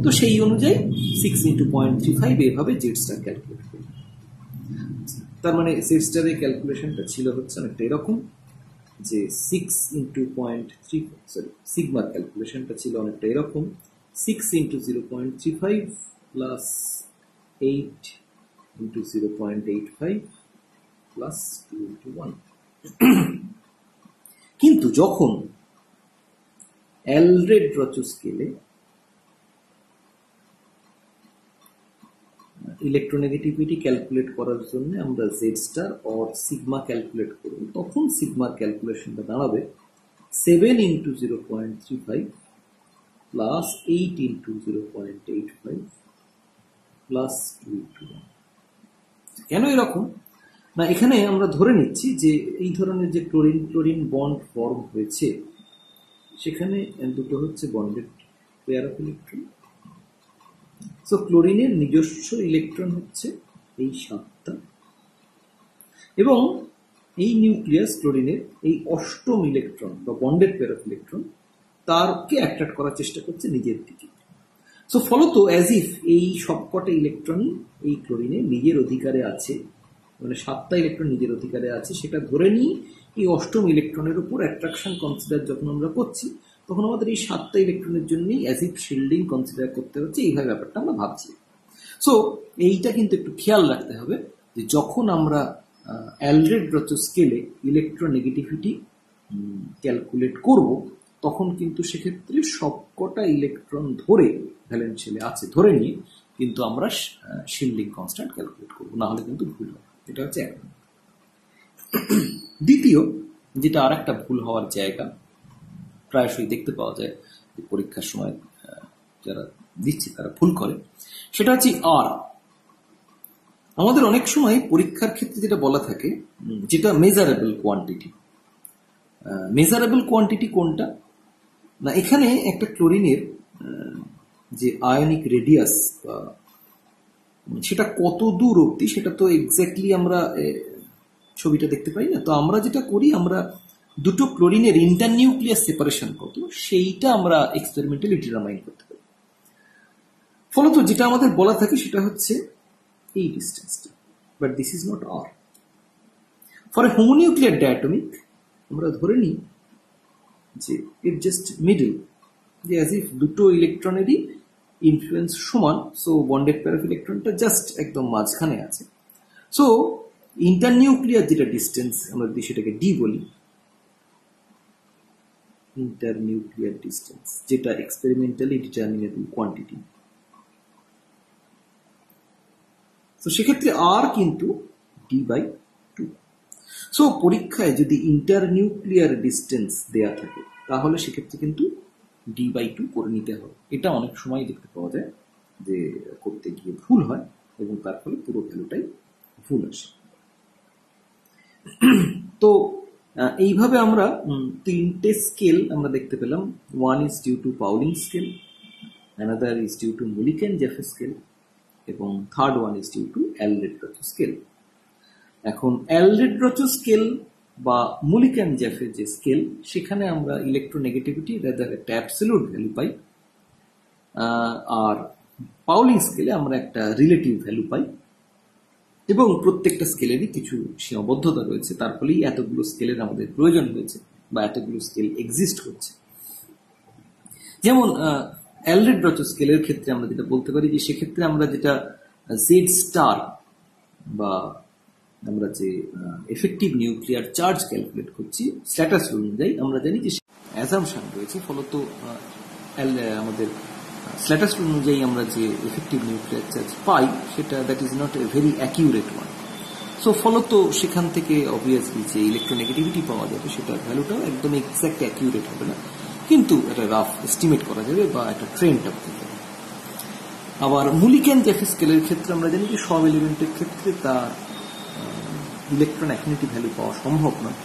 তো সেই অনুযায়ী 6 × 0.35 এভাবে জেড স্টার ক্যালকুলেট করি। তার মানে জেড স্টারের ক্যালকুলেশনটা ছিল হচ্ছে অনেকটা এরকম যে 6 × 0.3 সিগমার ক্যালকুলেশনটা ছিল অনেকটা এরকম 6 × 0.35 প্লাস 8 × 0.85 প্লাস 2 × 1। কিন্তু যখন অ্যালরেড-রচো স্কেলে ইলেকট্রোনেগেটিভিটি ক্যালকুলেট করার জন্য আমরা Z star or sigma calculate করব, তখন সিগমার ক্যালকুলেশনটা দাঁড়াবে 7 × 0.35 প্লাস 8 × 0.85 প্লাস 2 × 1। কেন এরকম না, এখানে আমরা ধরে নিচ্ছি যে এই ধরনের যে ক্লোরিন বন্ড ফর্ম হয়েছে সেখানে দুটো হচ্ছে bonded pair of electron. So ক্লোরিনের নিজস্ব ইলেকট্রন হচ্ছে এই 7টা, এবং এই নিউক্লিয়াস ক্লোরিনের এই 8ম ইলেকট্রন বা বন্ডেড পেয়ার অফ ইলেকট্রন তারকে অ্যাট্রাক্ট করার চেষ্টা করছে নিজের দিকে। সো ফলত অ্যাজ ইফ এই সবকটা ইলেকট্রনই এই ক্লোরিনে নিজের অধিকারে আছে, মানে 7টা ইলেকট্রন নিজের অধিকারে আছে, সেটা ধরে নিয়ে এই 8ম ইলেকট্রনের উপর অ্যাট্রাকশন কনসিডার যখন আমরা করছি, তখন আমাদের এই 7টা ইলেকট্রনের জন্যই অ্যাজ ইফ শিল্ডিং কনসিডার করতে হচ্ছে। এইভাবে ব্যাপারটা আমরা ভাবছি। সো এইটা কিন্তু একটু খেয়াল রাখতে হবে যে যখন আমরা অ্যালরেড-রচো স্কেলে ইলেকট্রোনেগেটিভিটি ক্যালকুলেট করব, তখন কিন্তু সেক্ষেত্রে সবকটা ইলেকট্রন ধরে ভ্যালেন্স শেলে আছে ধরে নিয়ে কিন্তু আমরা শিল্ডিং কনস্ট্যান্ট ক্যালকুলেট করবো, না হলে কিন্তু ভুল হবে। এটা হচ্ছে এক। দ্বিতীয়, যেটা আর একটা ভুল হওয়ার জায়গা, প্রায়শই দেখতে পাওয়া যায় যে পরীক্ষার সময় যারা দিচ্ছে তারা ভুল করে, সেটা হচ্ছে আর। আমাদের অনেক সময় পরীক্ষার ক্ষেত্রে যেটা বলা থাকে, যেটা মেজারেবল কোয়ান্টিটি। মেজারেবল কোয়ান্টিটি কোনটা না, এখানে একটা ক্লোরিনের যে আয়নিক রেডিয়াস সেটা কত দূর অবধি, সেটা তো এক্স্যাক্টলি আমরা ছবিটা দেখতে পাই না। তো আমরা যেটা করি, আমরা দুটো ক্লোরিনের ইন্টারনিউক্লিয়াস সেপারেশন কত, সেইটা আমরা এক্সপেরিমেন্টালি ডিটারমাইন করতে পারি। ফলত যেটা আমাদের বলা থাকে সেটা হচ্ছে এই ডিস্টেন্সটা, but this is not R. For a homonuclear diatomic আমরা ধরে নিই যে ইট জাস্ট মিডল, যে অ্যাজ ইফ দুটো ইলেকট্রনেরই ইনফ্লুয়েন্স সমান, সো বন্ডেড পেয়ার অফ ইলেকট্রনটা জাস্ট একদম মাঝখানে আছে। সো ইন্টারনিউক্লিয়ার যেটা ডিস্টেন্স, আমরা যদি সেটাকে ডি বলি, ইন্টারনিউক্লিয়ার ডিস্টেন্স, যেটা এক্সপেরিমেন্টালি ডিটারমিনেবল কোয়ান্টিটি, তো সেক্ষেত্রে আর কিন্তু d/2। সো পরীক্ষায় যদি ইন্টারনিউক্লিয়ার ডিস্টেন্স দেয়া থাকে, তাহলে সেক্ষেত্রে কিন্তু d/2 করে নিতে হবে। এটা অনেক সময় দেখতে পাওয়া যায় যে করতে গিয়ে ভুল হয়, এবং তার ফলে পুরো ভ্যালুটাই ভুল আসে। তো এইভাবে আমরা 3টে স্কেল আমরা দেখতে পেলাম। One is due to Pauling scale, another is due to Mulliken Jaffe scale, এবং third one is due to Allred Rochow scale. এখন অ্যালরেড-রচো স্কেল বা মুলিকেন-জেফে যে স্কেল, সেখানে আমরা ইলেকট্রোনেগেটিভিটি রাদার একটা অ্যাবসলিউট ভ্যালু পাই, আর পাউলিং স্কেলে আমরা একটা রিলেটিভ ভ্যালু পাই, এবং প্রত্যেকটা স্কেলেরই কিছু সীমাবদ্ধতা রয়েছে। তার ফলেই এতগুলো স্কেলের আমাদের প্রয়োজন হয়েছে, বা এতগুলো স্কেল এক্সিস্ট করছে। যেমন অ্যালরেড-রচো স্কেলের ক্ষেত্রে আমরা যেটা বলতে পারি, যে সেক্ষেত্রে আমরা যেটা জেড স্টার বা আমরা যে এফেক্টিভ নিউক্লিয়ার চার্জ ক্যালকুলেট করছি স্ট্যাটাস অনুযায়ী, আমরা জানি যে অ্যাজাম্পশন রয়েছে। ফলত আমাদের স্ট্যাটাস অনুযায়ী আমরা যে এফেক্টিভ নিউক্লিয়ার চার্জ পাই, সেটা that is not a very accurate one. So ফলত সেখান থেকে অবভিয়াসলি যে ইলেকট্রোনেগেটিভিটি পাওয়া যাবে, সেটার ভ্যালুটাও একদম এক্স্যাক্ট অ্যাকিউরেট হবে না, কিন্তু একটা রাফ এস্টিমেট করা যাবে বা একটা ট্রেন্ড আপ করতে যাবে। আবার মুলিকেন-জেফে স্কেলের ক্ষেত্রে আমরা জানি যে সব এলিমেন্টের ক্ষেত্রে তার ইলেকট্রন অ্যাফিনিটি ভ্যালু পাওয়া সম্ভব নয়।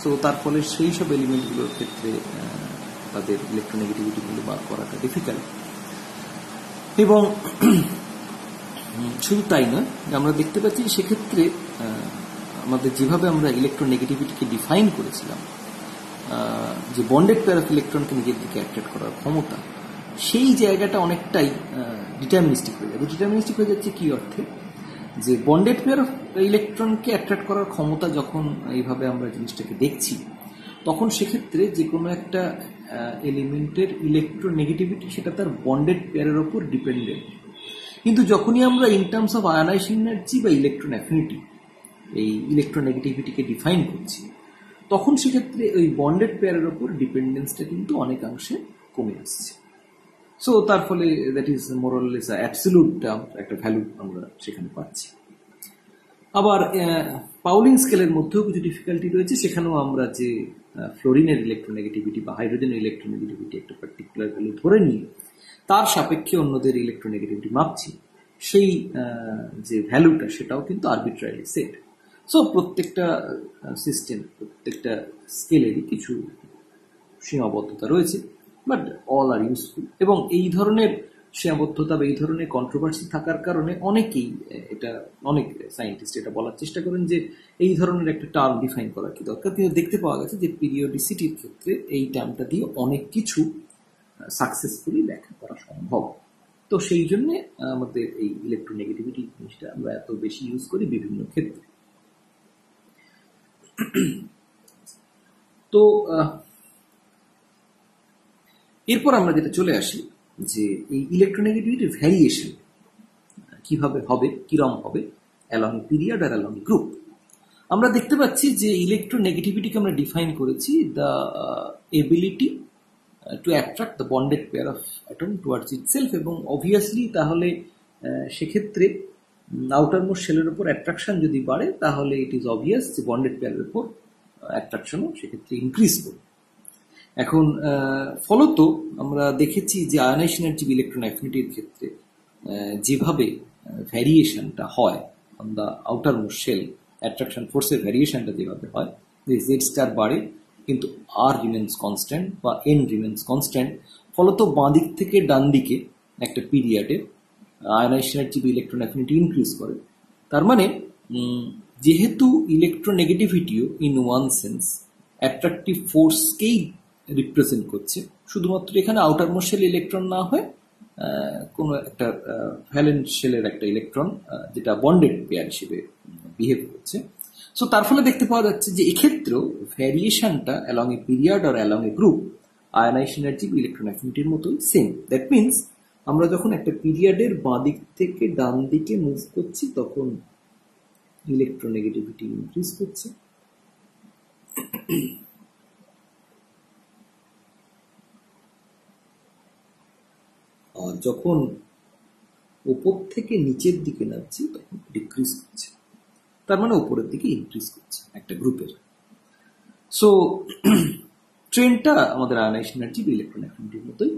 সো তার ফলে সেই সব এলিমেন্টগুলোর ক্ষেত্রে তাদের ইলেকট্রোনেগেটিভিটি ভ্যালু বার করাটা ডিফিকাল্ট। এবং শুধু তাই নয়, আমরা দেখতে পাচ্ছি সেক্ষেত্রে আমাদের যেভাবে আমরা ইলেকট্রোনেগেটিভিটিকে ডিফাইন করেছিলাম, যে বন্ডেড পেয়ার অফ ইলেকট্রনকে নিজের দিকে অ্যাট্রাক্ট করার ক্ষমতা, সেই জায়গাটা অনেকটাই ডিটারমিনিস্টিক হয়ে যাবে। ডিটারমিনিস্টিক হয়ে যাচ্ছে কি অর্থে, যে বন্ডেড পেয়ার অফ ইলেকট্রনকে অ্যাট্রাক্ট করার ক্ষমতা যখন এইভাবে আমরা জিনিসটাকে দেখছি, তখন সেক্ষেত্রে যে কোনো একটা এলিমেন্টের ইলেকট্রোনেগেটিভিটি সেটা তার বন্ডেড পেয়ারের ওপর ডিপেন্ডেন্ট। কিন্তু যখনই আমরা in terms of ionisation energy বা ইলেকট্রন অ্যাফিনিটি এই ইলেকট্রোনেগেটিভিটিকে ডিফাইন করছি, তখন সেক্ষেত্রে ওই বন্ডেড পেয়ারের ওপর ডিপেন্ডেন্সটা কিন্তু অনেকাংশে কমে আসছে। সো তার ফলে that is more or less absolute একটা ভ্যালু আমরা সেখানে পাচ্ছি। আবার পাউলিং স্কেলের মধ্যেও কিছু ডিফিকাল্টি রয়েছে। সেখানেও আমরা যে ফ্লোরিনের ইলেকট্রোনেগেটিভিটি বা হাইড্রোজেনের ইলেকট্রোনেগেটিভিটি একটা পার্টিকুলার ভ্যালু ধরে নিয়ে তার সাপেক্ষে অন্যদের ইলেকট্রোনেগেটিভিটি মাপছি, সেই যে ভ্যালুটা সেটাও কিন্তু আরবিট্রারিলি সেট। সো প্রত্যেকটা সিস্টেম, প্রত্যেকটা স্কেলেরই কিছু সীমাবদ্ধতা রয়েছে, বাট অল আর ইউজফুল। এবং এই ধরনের সীমাবদ্ধতা বা এই ধরনের কন্ট্রোভার্সি থাকার কারণে অনেকেই এটা অনেক সায়েন্টিস্ট এটা বলার চেষ্টা করেন যে এই ধরনের একটা টার্ম ডিফাইন করা কি দরকার, কিন্তু দেখতে পাওয়া গেছে যে পিরিয়ডিসিটির ক্ষেত্রে এই টার্মটা দিয়ে অনেক কিছু সাকসেসফুলি ব্যাখ্যা করা সম্ভব। তো সেই জন্য আমাদের এই ইলেকট্রোনেগেটিভিটি জিনিসটা আমরা এত বেশি ইউজ করি বিভিন্ন ক্ষেত্রে। তো এরপর আমরা যেটা চলে আসি যে এই ইলেকট্রোনেগেটিভিটির ভ্যারিয়েশন কিভাবে হবে, কিরম হবে অ্যালং পিরিয়ড আর অ্যালং গ্রুপ। আমরা দেখতে পাচ্ছি যে ইলেকট্রোনেগেটিভিটিকে আমরা ডিফাইন করেছি the ability to attract the bonded pair of atom towards itself, এবং অবভিয়াসলি তাহলে সেক্ষেত্রে আউটার মোস্ট শেলের উপর অ্যাট্রাকশন যদি বাড়ে তাহলে ইট ইজ অবভিয়াস যে বন্ডেড পেয়ারের উপর অ্যাট্রাকশনও সেক্ষেত্রে ইনক্রিজ করবে। এখন ফলত আমরা দেখেছি যে আয়নাইজেশন এনার্জি ইলেকট্রন অ্যাফিনিটির ক্ষেত্রে যেভাবে ভ্যারিয়েশনটা হয় on the outermost shell, attraction ফোর্সের ভ্যারিয়েশনটা যেভাবে হয়, যে জেড স্টার বাড়ে কিন্তু আর রিমেন্স কনস্ট্যান্ট বা এন রিমেন্স কনস্ট্যান্ট, ফলত বাঁ দিক থেকে ডান দিকে একটা পিরিয়ডে ionization energy electron affinity increase করে। তার মানে যেহেতু ইলেকট্রোনেগেটিভিটিও ইন ওয়ান সেন্স অ্যাট্রাকটিভ ফোর্সকেই রিপ্রেজেন্ট করছে, শুধুমাত্র এখানে আউটার মোস্ট শেল ইলেকট্রন না হয় কোনো একটা ভ্যালেন্ট শেলের একটা ইলেকট্রন যেটা বন্ডেড পেয়ার হিসেবে বিহেভ করছে। সো তার ফলে দেখতে পাওয়া যাচ্ছে যে এক্ষেত্রেও ভ্যারিয়েশনটা অ্যালং এ পিরিয়ড আর along a group ionization energy electron অ্যাফিনিটির মতোই সেম। দ্যাট মিনস আমরা যখন একটা পিরিয়ডের বাঁ দিক থেকে ডান দিকে মুভ করছি তখন ইলেকট্রোনেগেটিভিটি ইনক্রিজ করছে, আর যখন উপর থেকে নিচের দিকে নামছি তখন ডিক্রিজ করছে, তার মানে উপরের দিকে ইনক্রিজ করছে একটা গ্রুপের। সো ট্রেন্ডটা আমাদের আয়নাইজেশন এনার্জি ইলেকট্রন অ্যাফিনিটির মতোই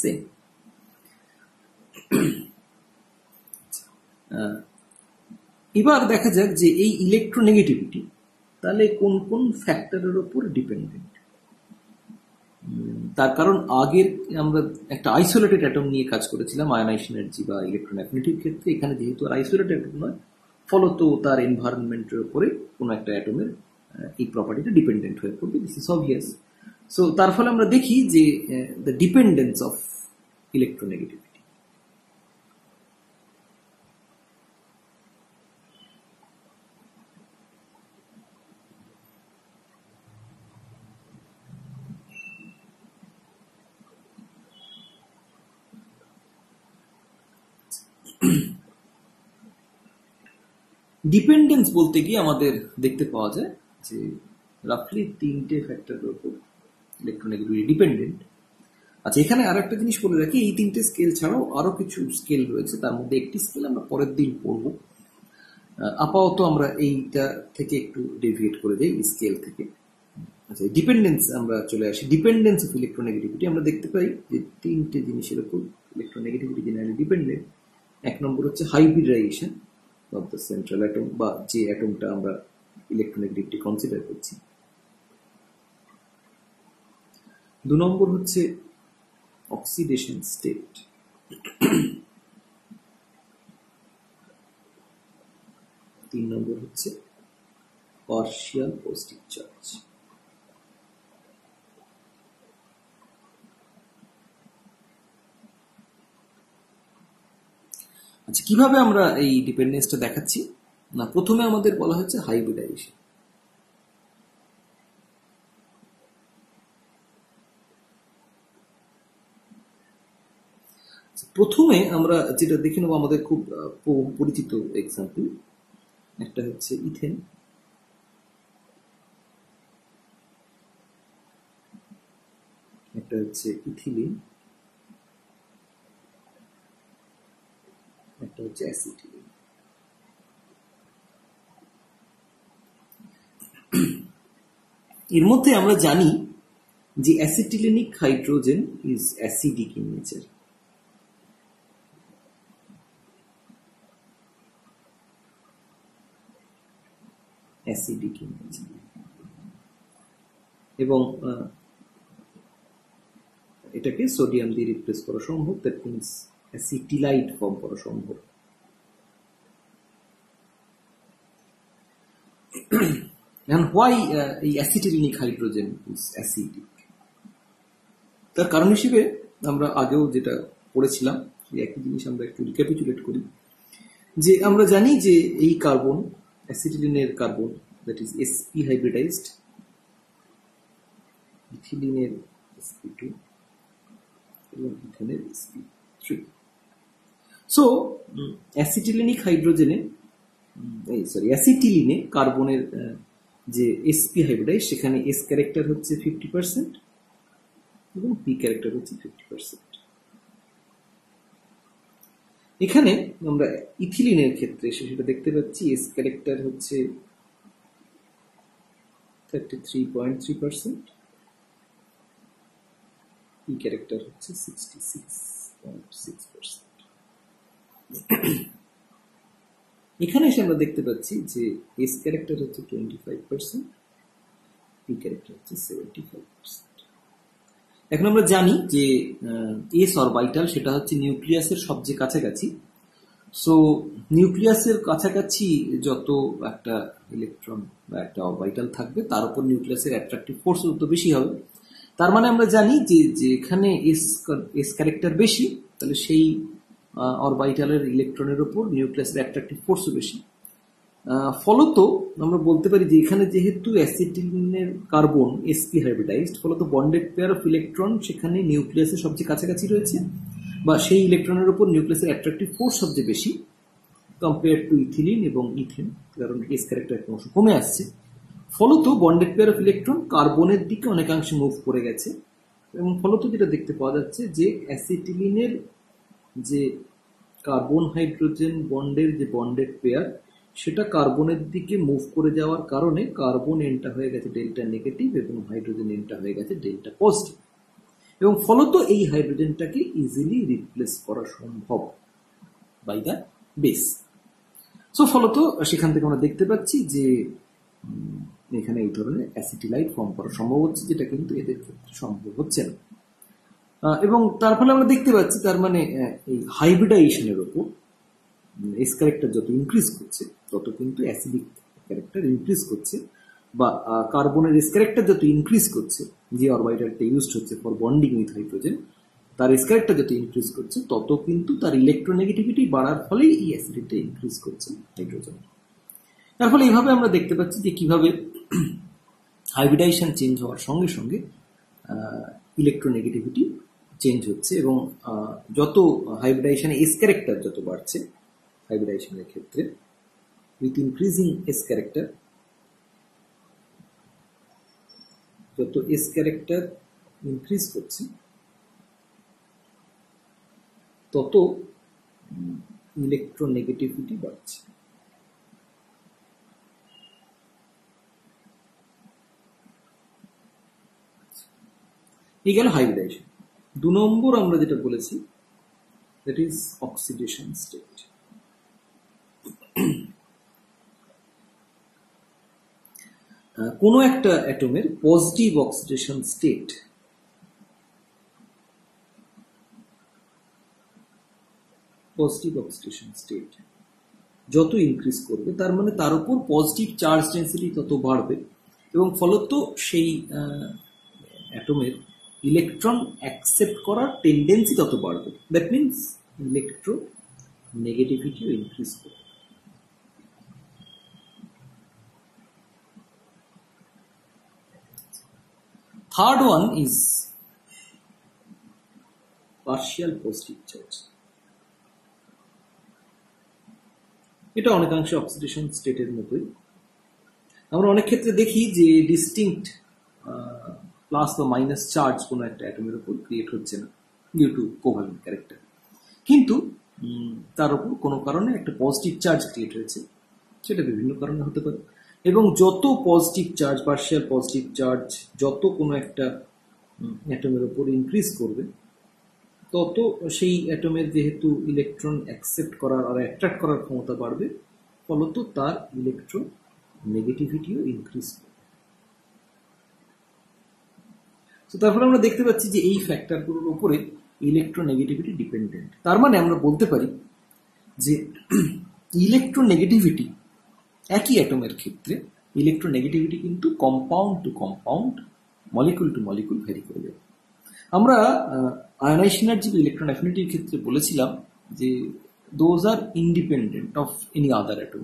সেম। এবার দেখা যাক যে এই ইলেকট্রোনেগেটিভিটি তাহলে কোন কোন ফ্যাক্টরের উপর ডিপেন্ডেন্ট। তার কারণ আগের আমরা একটা আইসোলেটেড অ্যাটম নিয়ে কাজ করেছিলাম আয়নাইজেশন এনার্জি বা ইলেকট্রন অ্যাফিনিটির ক্ষেত্রে, এখানে যেহেতু আর আইসোলেটেড অ্যাটম নয় ফলত তার এনভায়রনমেন্টের উপরে কোনো একটা অ্যাটমের এই প্রপার্টিটা ডিপেন্ডেন্ট হয়ে পড়বে, দিস ইজ অবভিয়াস। সো তার ফলে আমরা দেখি যে the dependence of electronegativity. Dependence বলতে গিয়ে আমাদের দেখতে পাওয়া যায় যে রাফলি তিনটে ফ্যাক্টরের উপর ইলেকট্রোনেগেটিভিটি ডিপেন্ডেন্ট। আচ্ছা, এখানে আর একটা জিনিস বলে রাখি, এই তিনটে স্কেল ছাড়াও আরো কিছু স্কেল রয়েছে, তার মধ্যে একটি স্কেল আমরা পরের দিন পড়ব। আপাতত আমরা এইটা থেকে একটু ডেভিয়েট করে যাই স্কেল থেকে। আচ্ছা, ডিপেন্ডেন্স আমরা চলে আসি। ডিপেন্ডেন্স অফ ইলেকট্রোনেগেটিভিটি আমরা দেখতে পাই যে তিনটে জিনিসের উপর ইলেকট্রোনেগেটিভিটি জেনারেলি ডিপেন্ডেন্ট। এক নম্বর হচ্ছে hybridization of the central atom বা যে অ্যাটমটা আমরা ইলেকট্রোনেগেটিভিটি কনসিডার করছি। দু নম্বর হচ্ছে অক্সিডেশন স্টেট। তিন নম্বর হচ্ছে পার্শিয়াল পজিটিভ চার্জ। আচ্ছা, কিভাবে আমরা এই ডিপেন্ডেন্সটা দেখাচ্ছি না, প্রথমে আমাদের বলা হচ্ছে হাইব্রিডাইজেশন। প্রথমে আমরা যেটা দেখে নেবো আমাদের খুব পরিচিত এক্সাম্পল, একটা হচ্ছে ইথেন, একটা হচ্ছে ইথিলিন, একটা হচ্ছে অ্যাসিটিলিন। এর মধ্যে আমরা জানি যে acetylenic hydrogen is acidic in nature. Acidic in nature, এবং এটাকে সোডিয়াম দিয়ে রিপ্লেস করা সম্ভব। দ্যাট মিনস অ্যাসিটিলাইট ফর্ম করা সম্ভব। And why এই অ্যাসিটিলিনিক হাইড্রোজেন ইজ অ্যাসিডিক? তার কারণ হিসেবে আমরা আগেও যেটা পড়েছিলাম সেই একই জিনিস আমরা একটু রিক্যাপিচুলেট করি, যে আমরা জানি যে এই কার্বন, অ্যাসিটিলিনের carbon, that is sp hybridized, ইথিলিনের sp2 এবং ইথেনের sp3। সো অ্যাসিটিলিনিক হাইড্রোজেনে অ্যাসিটিলিনে কার্বনের যে sp হাইব্রিডাইজ, সেখানে s ক্যারেক্টার হচ্ছে 50% এবং p ক্যারেক্টার হচ্ছে 50%। এখানে আমরা ইথিলিনের ক্ষেত্রে সেটা দেখতে পাচ্ছি s ক্যারেক্টার হচ্ছে 33.3%, p ক্যারেক্টার হচ্ছে 66.6%। এখানে এসে আমরা দেখতে পাচ্ছি যে s ক্যারেক্টার হচ্ছে 25%, p ক্যারেক্টার হচ্ছে 75%। এখন আমরা জানি যে s অরবিটাল সেটা হচ্ছে নিউক্লিয়াসের সবচেয়ে কাছাকাছি। সো নিউক্লিয়াসের কাছাকাছি যত একটা ইলেকট্রন বা একটা অরবিটাল থাকবে তার উপর নিউক্লিয়াসের অ্যাট্রাকটিভ ফোর্স তত বেশি হবে। তার মানে আমরা জানি যে যেখানে এস ক্যারেক্টার বেশি, তাহলে সেই অরবিটালের ইলেকট্রনের উপর নিউক্লিয়াসের অ্যাট্রাকটিভ ফোর্সও বেশি। ফলত আমরা বলতে পারি যে এখানে যেহেতু অ্যাসিটিলিনের কার্বন sp হাইব্রিডাইজড, ফলত বন্ডেড পেয়ার অফ ইলেকট্রন সেখানে নিউক্লিয়াসের সবচেয়ে কাছাকাছি রয়েছে, বা সেই ইলেকট্রনের উপর নিউক্লিয়াসের অ্যাট্রাকটিভ ফোর্স সবচেয়ে বেশি কম্পেয়ার টু ইথিলিন এবং ইথেন, কারণ এস ক্যারেক্টার ক্রমশ কমে আসছে। ফলত বন্ডেড পেয়ার অফ ইলেকট্রন কার্বনের দিকে অনেকাংশে মুভ করে গেছে, এবং ফলত যেটা দেখতে পাওয়া যাচ্ছে যে অ্যাসিটিলিনের যে কার্বন হাইড্রোজেন বন্ডের যে বন্ডেড পেয়ার, সেটা কার্বনের দিকে মুভ করে যাওয়ার কারণে কার্বন এনটা হয়ে গেছে ডেল্টা নেগেটিভ এবং হাইড্রোজেন এনটা হয়ে গেছে ডেল্টা পজিটিভ, এবং ফলত এই হাইড্রোজেনটাকে ইজিলি রিপ্লেস করা সম্ভব বাই দ্য বেস। সো ফলত সেখান থেকে আমরা দেখতে পাচ্ছি যে এখানে এই ধরনের অ্যাসিটিলাইট ফর্ম করা সম্ভব হচ্ছে, যেটা কিন্তু এদের ক্ষেত্রে সম্ভব হচ্ছে না। এবং তার ফলে আমরা দেখতে পাচ্ছি তার মানে এই হাইব্রিডাইজেশনের উপর এস ক্যারেক্টার যত ইনক্রিজ করছে তত কিন্তু অ্যাসিডিক ক্যারেক্টার ইনক্রিজ করছে, বা কার্বনের এস ক্যারেক্টার যত ইনক্রিজ করছে, যে অরবিটালটা ইউজড হচ্ছে ফর বন্ডিং উইথ হাইড্রোজেন, তার এস ক্যারেক্টার যত ইনক্রিজ করছে তত কিন্তু তার ইলেকট্রোনেগেটিভিটি বাড়ার ফলেই এই অ্যাসিডিটি ইনক্রিজ করছে হাইড্রোজেন। তার ফলে এইভাবে আমরা দেখতে পাচ্ছি যে কিভাবে হাইব্রিডাইজেশন চেঞ্জ হওয়ার সঙ্গে সঙ্গে ইলেকট্রোনেগেটিভিটি চেঞ্জ হচ্ছে, এবং যত হাইব্রিডাইজেশনে এস ক্যারেক্টার যত বাড়ছে হাইব্রিডাইজেশনের ক্ষেত্রে, উইথ ইনক্রিজিং এস ক্যারেক্টার, যত এস ক্যারেক্টার ইনক্রিজ করছে তত ইলেকট্রোনেগেটিভিটি বাড়ছে। এই গেল হাইব্রিডাইজেশন। 2 নম্বর আমরা যেটা বলেছি দ্যাট ইজ অক্সিডেশন স্টেট। কোনো একটা অ্যাটমের পজিটিভ অক্সিডেশন স্টেট যত ইনক্রিজ করবে, তার মানে তার উপর পজিটিভ চার্জ ডেন্সিটি তত বাড়বে, এবং ফলত সেই অ্যাটমের ইলেকট্রন অ্যাকসেপ্ট করার টেন্ডেন্সি তত বাড়বে। দ্যাট মিনস ইলেকট্রো নেগেটিভিটিও ইনক্রিজ করবে। Third one is partial positive charge. এটা অনেকাংশে অক্সিডেশন স্টেটের মতোই। আমরা অনেক ক্ষেত্রে দেখি যে ডিস্টিংক্ট প্লাস বা মাইনাস চার্জ কোনো একটা অ্যাটমের উপর ক্রিয়েট হচ্ছে না ডিউ টু কোভ্যালেন্ট ক্যারেক্টার, কিন্তু তার উপর কোনো কারণে একটা পজিটিভ চার্জ ক্রিয়েট হয়েছে, সেটা বিভিন্ন কারণে হতে পারে। এবং যত positive charge, partial positive charge যত কোনো একটা অ্যাটমের উপর ইনক্রিজ করবে, তত সেই অ্যাটমের যেহেতু ইলেকট্রন অ্যাকসেপ্ট করার আর অ্যাট্রাক্ট করার ক্ষমতা বাড়বে, ফলত তার ইলেকট্রন নেগেটিভিটিও ইনক্রিজ করবে। তো তারপরে আমরা দেখতে পাচ্ছি যে এই ফ্যাক্টরগুলোর উপরে ইলেকট্রোনেগেটিভিটি ডিপেন্ডেন্ট। তার মানে আমরা বলতে পারি যে ইলেকট্রোনেগেটিভিটি একই অ্যাটমের ক্ষেত্রে ইলেকট্রোনেগেটিভিটি কিন্তু compound to compound, molecule to molecule vary করে যাবে। আমরা আয়নাইজেশন এনার্জি বা ইলেকট্রন অ্যাফিনিটির ক্ষেত্রে বলেছিলাম যে those are independent of any other atom,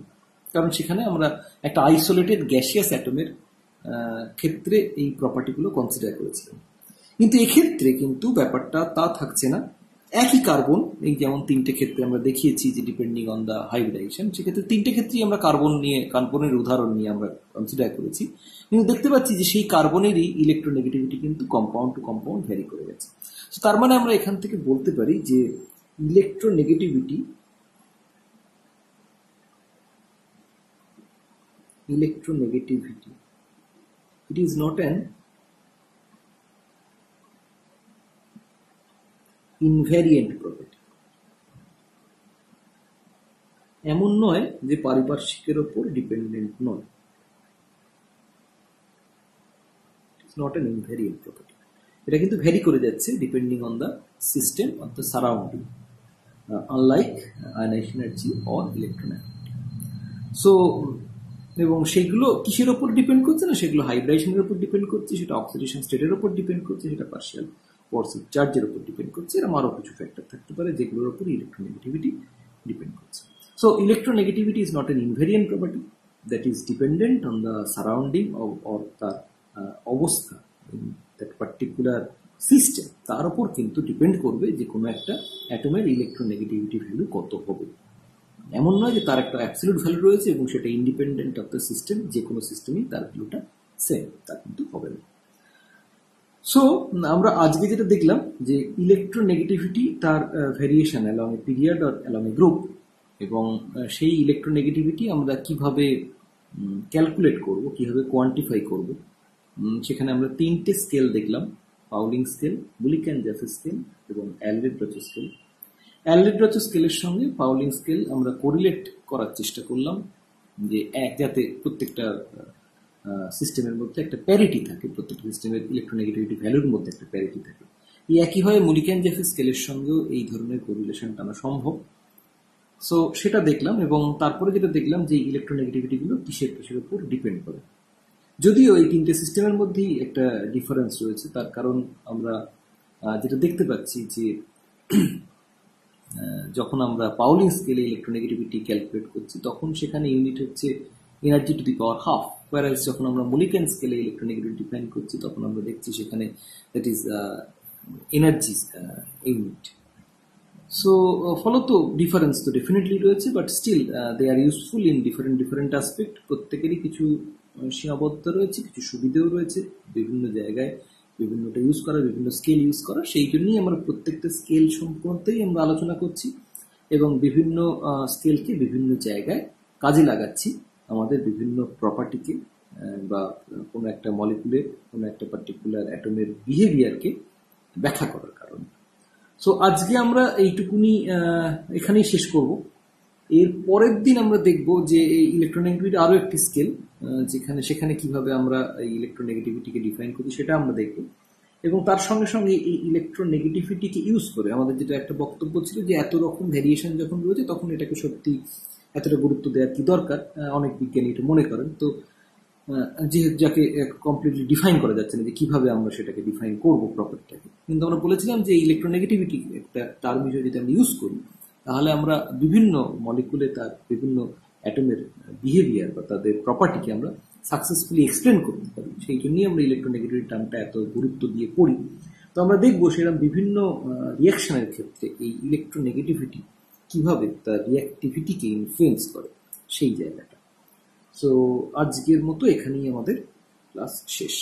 কারণ সেখানে আমরা একটা আইসোলেটেড গ্যাসিয়াস অ্যাটমের ক্ষেত্রে এই প্রপার্টিগুলো কনসিডার করেছিলাম। কিন্তু এক্ষেত্রে কিন্তু ব্যাপারটা তা থাকছে না। একই কার্বন, এই যেমন তিনটে ক্ষেত্রে আমরা দেখিয়েছি যে ডিপেন্ডিং অন দ্য হাইব্রিডাইজেশন, সেক্ষেত্রে তিনটে ক্ষেত্রেই আমরা কার্বনের উদাহরণ নিয়ে আমরা কনসিডার করেছি। কিন্তু দেখতে পাচ্ছি যে সেই কার্বনেরই ইলেকট্রোনেগেটিভিটি কিন্তু কম্পাউন্ড টু কম্পাউন্ড ভ্যারি করে গেছে। তো তার মানে আমরা এখান থেকে বলতে পারি যে electronegativity it is not an invariant property. এমন নয় যে পারিপার্শ্বিকের উপর ডিপেন্ডেন্ট নয়। It's not an invariant property. এটা কিন্তু ভ্যারি করে যাচ্ছে depending on the system of the surrounding, unlike ionisation energy or electron affinity. So এবং সেগুলো কিসের ওপর ডিপেন্ড করছে না, সেগুলো হাইব্রিডাইজেশনের উপর ডিপেন্ড করছে, সেটা অক্সিডেশন স্টেটের উপর ডিপেন্ড করছে, সেটা পার্শিয়াল পজিটিভ চার্জের উপর ডিপেন্ড করছে, এরকম আরও কিছু ফ্যাক্টর থাকতে পারে যেগুলোর উপর ইলেকট্রোনেগেটিভিটি ডিপেন্ড করছে। So electronegativity is not an invariant property that is dependent on the surrounding or তার অবস্থা ইন দ্যাট পার্টিকুলার সিস্টেম, তার উপর কিন্তু ডিপেন্ড করবে যে কোনো একটা অ্যাটমের ইলেকট্রোনেগেটিভিটি ভ্যালু কত হবে। এমন নয় যে তার একটা অ্যাবসলিউট ভ্যালু রয়েছে এবং সেটা ইন্ডিপেন্ডেন্ট অফ দ্য সিস্টেম, যে কোনো সিস্টেমই তার ভ্যালুটা সেম, তা কিন্তু হবে না। সো আমরা আজকে যেটা দেখলাম যে ইলেকট্রোনেগেটিভিটি তার variation along a period or along a group, এবং সেই ইলেকট্রোনেগেটিভিটি আমরা কিভাবে ক্যালকুলেট করব, কিভাবে কোয়ান্টিফাই করব, সেখানে আমরা তিনটে স্কেল দেখলাম: পাউলিং স্কেল, বুলিক-অ্যান্ড-জাফে স্কেল এবং অ্যালরেড-রচো স্কেল। অ্যালরেড-রচো স্কেলের সঙ্গে পাউলিং স্কেল আমরা কোরিলেট করার চেষ্টা করলাম যে যাতে প্রত্যেকটা সিস্টেমের মধ্যে একটা প্যারিটি থাকে, প্রত্যেকটা সিস্টেমের ইলেকট্রোনেগেটিভিটি ভ্যালুর মধ্যে একটা প্যারিটি থাকে। এই একইভাবে মুলিক-অ্যান্ড-জাফে স্কেলের সঙ্গেও এই ধরনের কোরিলেশন টানা সম্ভব। সো সেটা দেখলাম, এবং তারপরে যেটা দেখলাম যে ইলেকট্রোনেগেটিভিটিগুলো কিসের কিসের উপর ডিপেন্ড করে। যদিও এই তিনটে সিস্টেমের মধ্যেই একটা ডিফারেন্স রয়েছে, তার কারণ আমরা যেটা দেখতে পাচ্ছি যে যখন আমরা পাউলিং স্কেলে ইলেকট্রোনেগেটিভিটি ক্যালকুলেট করছি তখন সেখানে ইউনিট হচ্ছে energy to the power half, whereas যখন আমরা মুলিক-অ্যান্ড স্কেলে ইলেকট্রোনেগেটিভিটি ডিফাইন করছি তখন আমরা দেখছি সেখানে that is energy unit. So ফলত ডিফারেন্স তো ডেফিনেটলি রয়েছে, but still they are useful in different aspect. প্রত্যেকেরই কিছু সীমাবদ্ধতা রয়েছে, কিছু সুবিধেও রয়েছে, বিভিন্ন জায়গায় বিভিন্নটা ইউজ করা, বিভিন্ন স্কেল ইউজ করা। সেই জন্যই আমরা প্রত্যেকটা স্কেল সম্পর্কেই আমরা আলোচনা করছি এবং বিভিন্ন স্কেলকে বিভিন্ন জায়গায় কাজে লাগাচ্ছি আমাদের বিভিন্ন প্রপার্টিকে বা কোনো একটা মলিকুলের কোনো একটা পার্টিকুলার অ্যাটমের বিহেভিয়ারকে ব্যাখ্যা করার কারণে। সো আজকে আমরা এইটুকুনি এখানেই শেষ করব। এর পরের দিন আমরা দেখব যে এই ইলেকট্রোনেগেটিভিটি আরও একটি স্কেল, সেখানে কিভাবে আমরা এই ইলেকট্রোনেগেটিভিটিকে ডিফাইন করি সেটা আমরা দেখব, এবং তার সঙ্গে সঙ্গে এই ইলেকট্রোনেগেটিভিটিকে ইউজ করে আমাদের যেটা একটা বক্তব্য ছিল যে এত রকম ভ্যারিয়েশন যখন রয়েছে তখন এটাকে সত্যি এতটা গুরুত্ব দেওয়ার কি দরকার, অনেক বিজ্ঞানী এটা মনে করেন। তো যাকে কমপ্লিটলি ডিফাইন করা যাচ্ছে না যে কিভাবে আমরা সেটাকে ডিফাইন করব প্রপার্টিটাকে, কিন্তু আমরা বলেছিলাম যে ইলেকট্রোনেগেটিভিটি একটা টার্ম হিসেবে যদি আমরা ইউজ করি তাহলে আমরা বিভিন্ন মলিকুলে তার বিভিন্ন অ্যাটমের বিহেভিয়ার বা তাদের প্রপার্টিকে আমরা সাকসেসফুলি এক্সপ্লেন করতে পারি। সেই জন্যই আমরা ইলেকট্রোনেগেটিভিটি টার্মটা এত গুরুত্ব দিয়ে পড়ি। তো আমরা দেখবো সেরকম বিভিন্ন রিয়াকশনের ক্ষেত্রে এই ইলেকট্রোনেগেটিভিটি কিভাবে তার রিয়াক্টিভিটিকে ইনফ্লুয়েন্স করে সেই জায়গাটা। সো আজকের মতো এখানেই আমাদের ক্লাস শেষ।